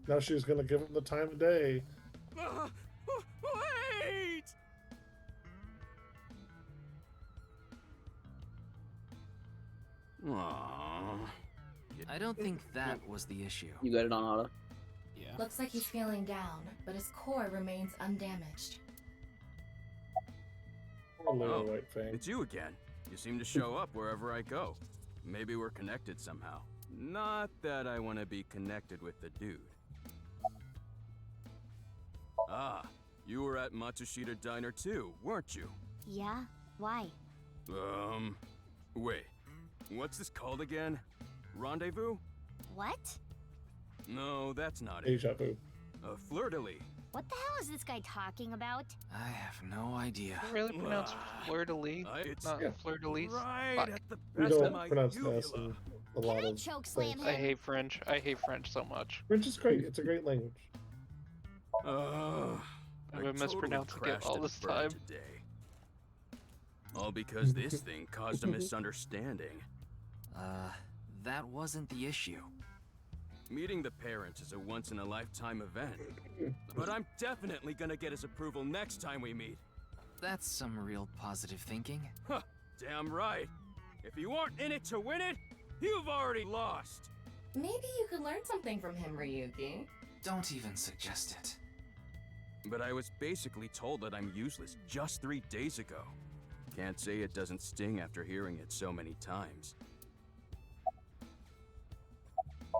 Now she's gonna give him the time of day. Wait! Aww. I don't think that was the issue. You got it on auto? Yeah. Looks like he's feeling down, but his core remains undamaged. Poor little Oh, white fang. it's you again. You seem to show up wherever I go. Maybe we're connected somehow. Not that I want to be connected with the dude. Ah, you were at Matsushita Diner too, weren't you? Yeah? Why? Wait. What's this called again? Rendezvous? What? No, that's not it. Deja vu. Fleur-de-lis. What the hell is this guy talking about? I have no idea. Is it really pronounced fleur-de-lis? It's Not fleur-de-lis? right Fuck. at the We best of don't my pronounce uvula. this in a lot Can I of choke slam things. I him? hate French. I hate French so much. French is great. It's a great language. I've been mispronouncing it all this time. Today. All because this thing caused a misunderstanding. That wasn't the issue. Meeting the parents is a once-in-a-lifetime event. But I'm definitely gonna get his approval next time we meet. That's some real positive thinking. Huh, damn right. If you aren't in it to win it, you've already lost. Maybe you could learn something from him, Ryuki. Don't even suggest it. But I was basically told that I'm useless just 3 days ago. Can't say it doesn't sting after hearing it so many times.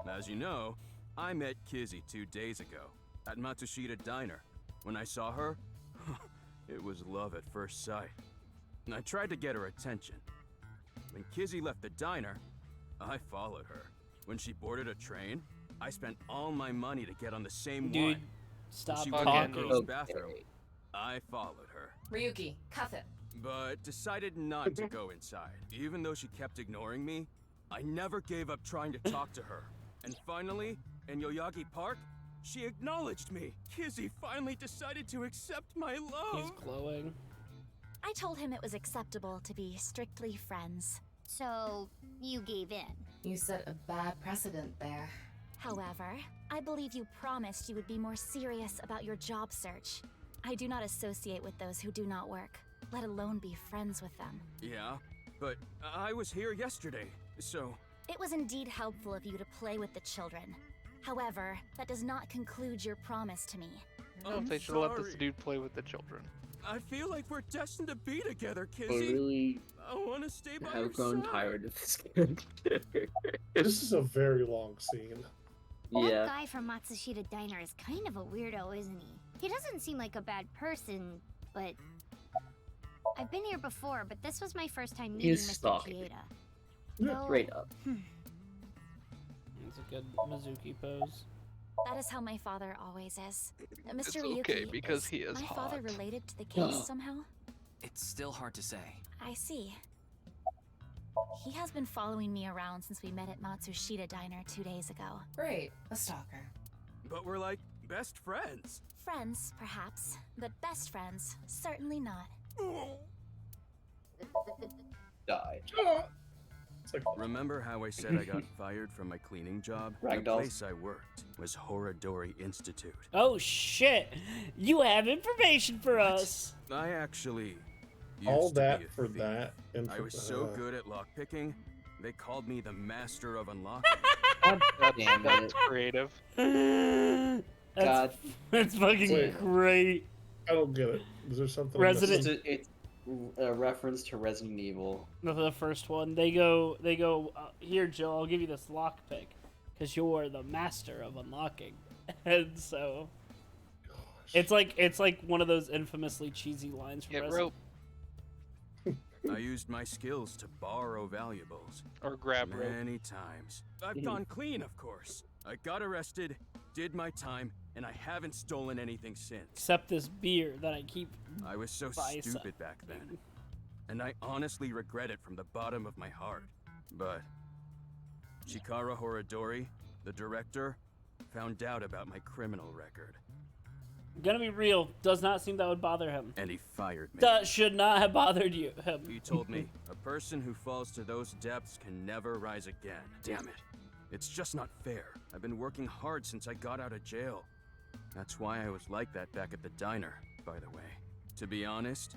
As you know, I met Kizzy 2 days ago at Matsushita Diner. When I saw her, it was love at first sight. I tried to get her attention. When Kizzy left the diner, I followed her. When she boarded a train, I spent all my money to get on the same one. Stop when she talking. went to the girls' bathroom, I followed her. Ryuki, cuff it. But decided not to go inside. Even though she kept ignoring me, I never gave up trying to talk to her. And finally, in Yoyagi Park, she acknowledged me. Kizzy finally decided to accept my love. He's glowing. I told him it was acceptable to be strictly friends. So, you gave in. You set a bad precedent there. However, I believe you promised you would be more serious about your job search. I do not associate with those who do not work, let alone be friends with them. Yeah, but I was here yesterday, so... It was indeed helpful of you to play with the children. However, that does not conclude your promise to me. I don't know if they should let this dude play with the children. I feel like we're destined to be together, I Kizzy. really I want to stay by your have grown side. tired of this character. This is a very long scene. That guy from Matsushita Diner is kind of a weirdo, isn't he? He doesn't seem like a bad person, but... I've been here before, but this was my first time meeting He's Mr. stalking. Chieda. Yeah, straight up. It's a good Mizuki pose. That is how my father always is. Mr. It's Ryuki, okay because he is my hot. father related to the case somehow? It's still hard to say. I see. He has been following me around since we met at Matsushita Diner 2 days ago. Great, a stalker. But we're like best friends. Friends, perhaps, but best friends, certainly not. Died. Remember how I said I got fired from my cleaning job? The Ragdolls. place I worked was Horadori Institute. Oh shit! You have information for us. I actually used All to that be a for thief. that. And I for was so good at lockpicking, they called me the master of unlocking. God damn it. Creative. That's, that's fucking Wait. great. I don't get it. Is there something? Resident- missing? It's a reference to Resident Evil. The first one, they go, here, Jill, I'll give you this lockpick, because you're the master of unlocking. And so, it's like one of those infamously cheesy lines from Get Resident. rope. I used my skills to borrow valuables. Or grab rope. Many times. I've gone clean, of course. I got arrested, did my time, and I haven't stolen anything since. Except this beer that I keep. I was so stupid back then. And I honestly regret it from the bottom of my heart. But Chikara Horadori, the director, found out about my criminal record. Gonna be real, does not seem that would bother him. And he fired me. That should not have bothered him. He told me, a person who falls to those depths can never rise again. Damn it. It's just not fair. I've been working hard since I got out of jail. That's why I was like that back at the diner, by the way. To be honest,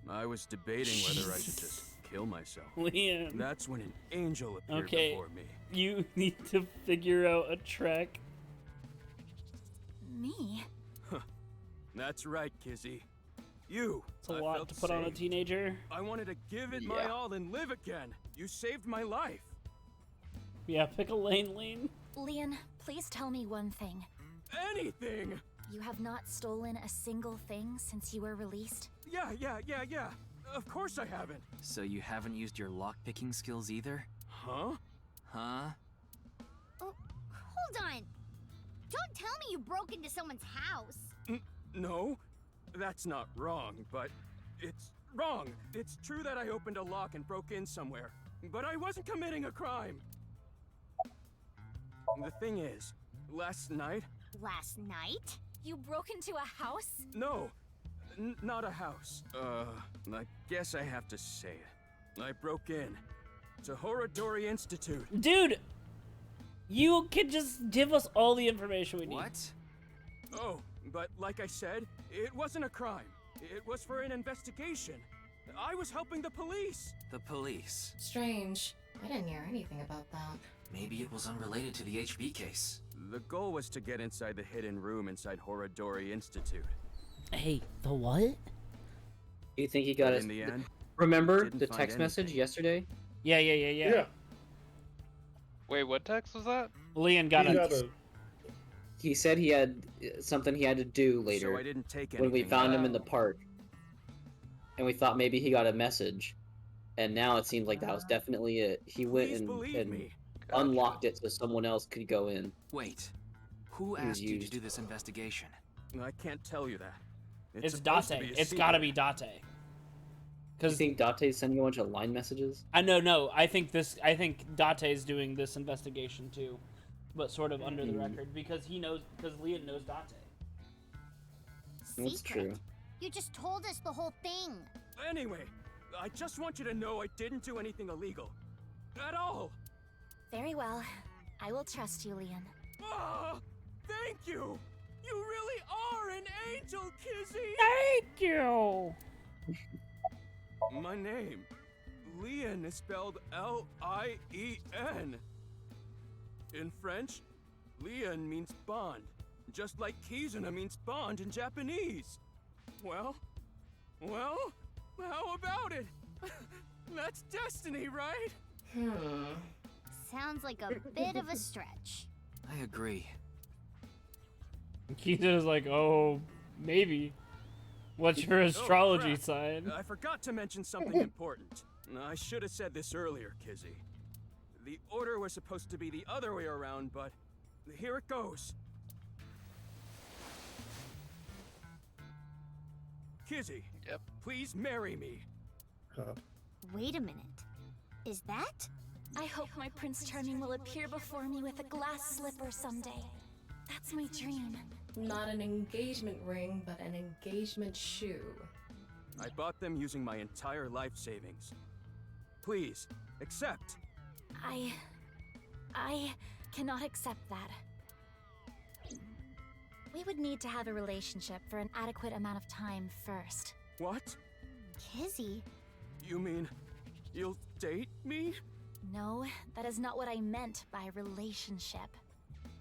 I was debating whether I should just kill myself. Liam. That's when an angel appeared Okay, before me. you need to figure out a track. Me? That's right, Kizzy. You. It's a lot to put on a saved. teenager. I wanted to give it my all and live again. You saved my life. Yeah, pick a lane. Leon, please tell me one thing. Anything. You have not stolen a single thing since you were released? Yeah. Of course I haven't. So you haven't used your lockpicking skills either? Huh? Huh? Oh, hold on. Don't tell me you broke into someone's house. No, that's not wrong, but it's wrong. It's true that I opened a lock and broke in somewhere, but I wasn't committing a crime. The thing is, last night... Last night? You broke into a house? No, not a house. I guess I have to say it. I broke in to Horadori Institute. Dude, you can just give us all the information we need. What? Oh, but like I said, it wasn't a crime. It was for an investigation. I was helping the police. The police. Strange. I didn't hear anything about that. Maybe it was unrelated to the HB case. The goal was to get inside the hidden room inside Horadori Institute. Hey, the what? You think he got But it? in the end, Remember didn't the find text message anything. yesterday? Yeah. Wait, what text was that? Leon got He said he had something he had to do later. So I didn't take when we anything found out. him in the park, and we thought maybe he got a message, and now it seems like that was definitely it. He went Please and, believe and me. unlocked it so someone else could go in. Wait, who He was asked you to used. do this investigation? I can't tell you that. It's supposed to Date. be a It's gotta secret. be Date. You think Date's sending a bunch of line messages? I no. I think Date is doing this investigation too, but sort of under the record because Leon knows Date. That's Secret? true. You just told us the whole thing. Anyway, I just want you to know I didn't do anything illegal. At all. Very well. I will trust you, Leon. Oh, thank you. You really are an angel, Kizzy. Thank you. My name, Leon, is spelled L-I-E-N. In French, Leon means bond, just like Kizuna means bond in Japanese. Well, how about it? That's destiny, right? Sounds like a bit of a stretch. I agree. Kiza's like, oh, maybe. What's your astrology sign? I forgot to mention something important. I should have said this earlier, Kizzy. The order was supposed to be the other way around, but here it goes. Kizzy, please marry me. Wait a minute. Is that? I hope my Prince Charming will appear before me with a glass slipper someday. That's my dream. Not an engagement ring, but an engagement shoe. I bought them using my entire life savings. Please, accept. I cannot accept that. We would need to have a relationship for an adequate amount of time first. What? Kizzy? You mean you'll date me? No, that is not what I meant by relationship.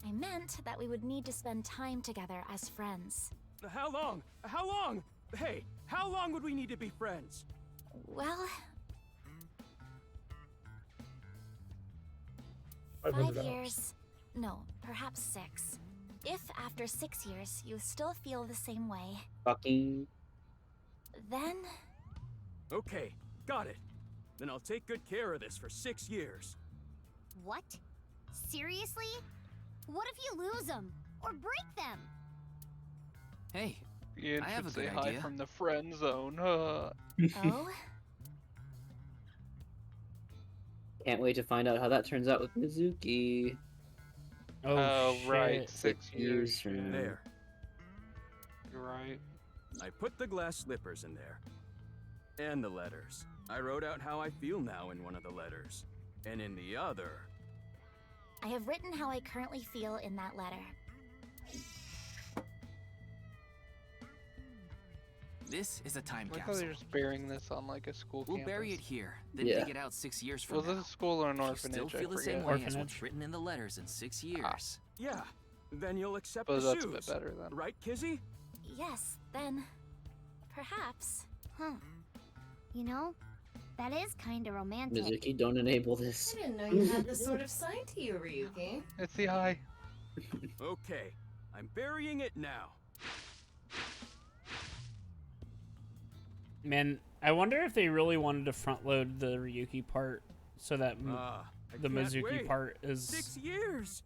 I meant that we would need to spend time together as friends. How long? How long? Hey, how long would we need to be friends? Well, $500. 5 years. No, perhaps 6. If after 6 years you still feel the same way, Fucking. then Okay, got it. Then I'll take good care of this for 6 years. What? Seriously? What if you lose them? Or break them? Hey, Ian I have should a say good hi idea. from the friend zone. Oh? Can't wait to find out how that turns out with Mizuki. Oh, right. shit. 6 years. from now. There. You're right. I put the glass slippers in there. And the letters. I wrote out how I feel now in one of the letters. And in the other... I have written how I currently feel in that letter. This is a time I thought capsule. they were just burying this on like a school We'll campus. bury it here, then Yeah. dig it out 6 years from Was now. this a school or an If you orphanage? still feel I the same forget. way as Orphanage. what's written in the letters in 6 years. Yeah, then you'll accept But the that's shoes. a bit better then. Right, Kizzy? Yes, then perhaps. Huh. You know, that is kind of romantic. Mizuki, don't enable this. I didn't know you had this sort of side to you, Ryuki. It's the eye. Okay, I'm burying it now. Man, I wonder if they really wanted to front load the Ryuki part so that I the can't Mizuki wait. part is 6 years!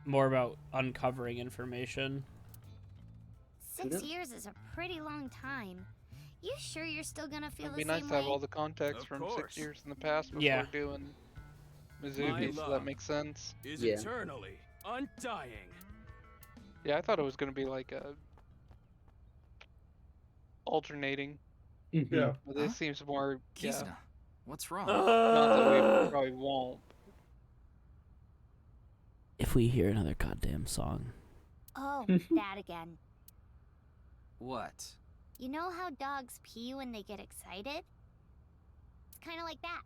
more about uncovering information. 6 years is a pretty long time. You sure you're still gonna feel It'd the be nice same to have way? all the context Of from course. 6 years in the past before Yeah. doing My Mizuki, so that love makes sense. Is Yeah. eternally undying. Yeah, I thought it was gonna be like a alternating, Yeah. but this seems more. Yeah, Kizuna, what's wrong? not that we probably won't. If we hear another goddamn song. Oh, that again. What? You know how dogs pee when they get excited? kind of like that.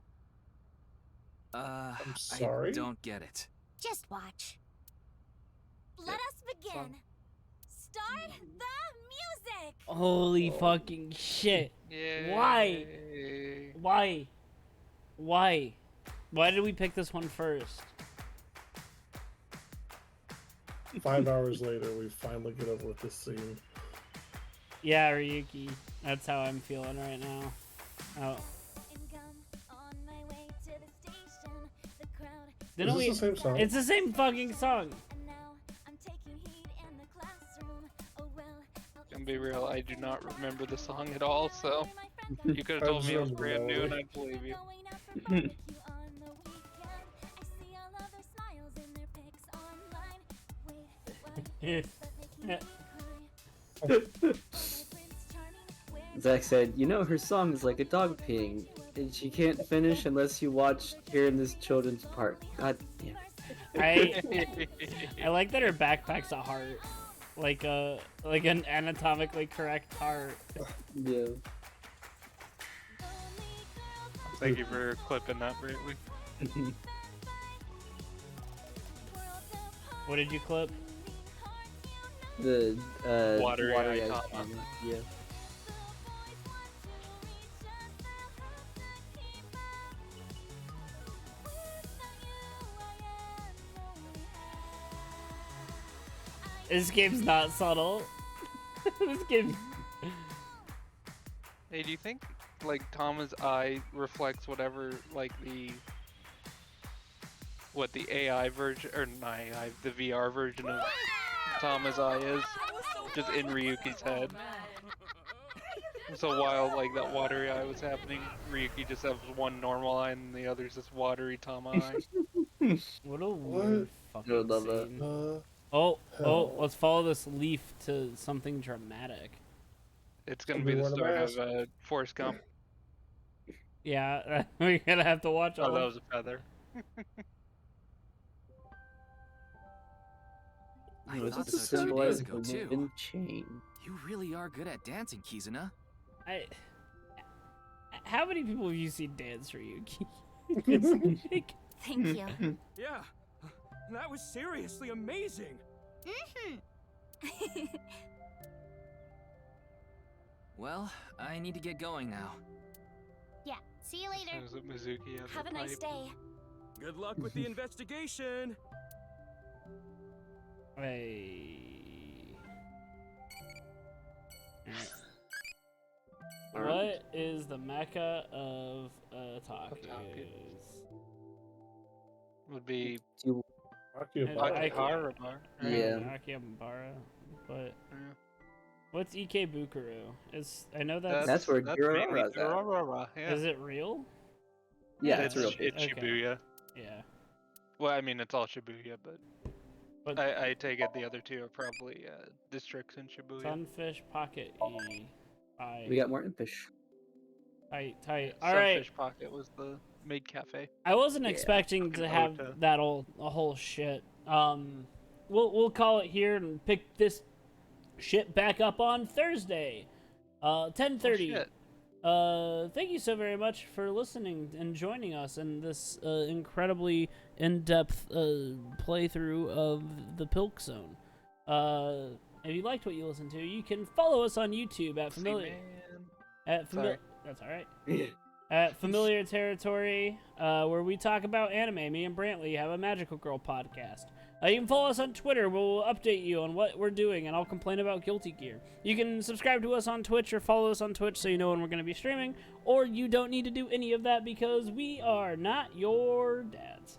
I'm sorry? I don't get it. Just watch. Let us begin. Start the music. Holy fucking shit. Yay. Why? Why did we pick this one first? 5 hours later, we finally get over with this scene. Yeah, Ryuki. That's how I'm feeling right now. Oh. Is this the same song? It's the same fucking song. Gonna be real, I do not remember the song at all, so you could have told me it was brand new and I'd believe you. Zach said, "You know her song is like a dog peeing, and she can't finish unless you watch here in this children's park." God damn. I like that her backpack's a heart, like an anatomically correct heart. Yeah. Thank you for clipping that, Braitley. What did you clip? The watery eyes eye comment, yeah. This game's not subtle. This game. Hey, do you think like Tama's eye reflects whatever like the AI version or not AI, the VR version of Tama's eye is just in Ryuki's head? So while like that watery eye was happening, Ryuki just has one normal eye and the other's this watery Tama eye. What a weird fucking I would love that. scene. Oh, let's follow this leaf to something dramatic. It's gonna be the start of Forrest Gump. Yeah, we're gonna have to watch all Oh, that of was a feather. I No, thought this is so 2 days symbolized ago, the too. wooden chain. You really are good at dancing, Kizuna. How many people have you seen dance, Ryuki? Thank you. Yeah, that was seriously amazing. Well, I need to get going now. Yeah, see you later. Is it Mizuki has Have a nice day. Good luck with the investigation. Hey. Alright. What is the mecca of otakus? Would be Akihabara. Yeah. Akihabara, but Yeah. what's Ikebukuro? I know that's That's where maybe Durarara's at. Durarara, yeah. Is it real? Yeah, it's real. It's Okay. Shibuya. Yeah. Well, I mean, it's all Shibuya, but But I take it the other two are probably districts in Shibuya. Sunfish Pocket E. Bye. We got more fish. Tight. All right. Sunfish Pocket was the maid cafe. I wasn't Yeah. expecting to Fucking have Ota. that whole shit. We'll call it here and pick this shit back up on Thursday, 10:30. Thank you so very much for listening and joining us in this incredibly in-depth playthrough of the Pilk Zone. If you liked what you listened to, you can follow us on YouTube at Sorry. That's all right. At Familiar Territory, where we talk about anime. Me and Brantley have a Magical Girl podcast. You can follow us on Twitter. We'll update you on what we're doing, and I'll complain about Guilty Gear. You can subscribe to us on Twitch or follow us on Twitch so you know when we're going to be streaming, or you don't need to do any of that because we are not your dads.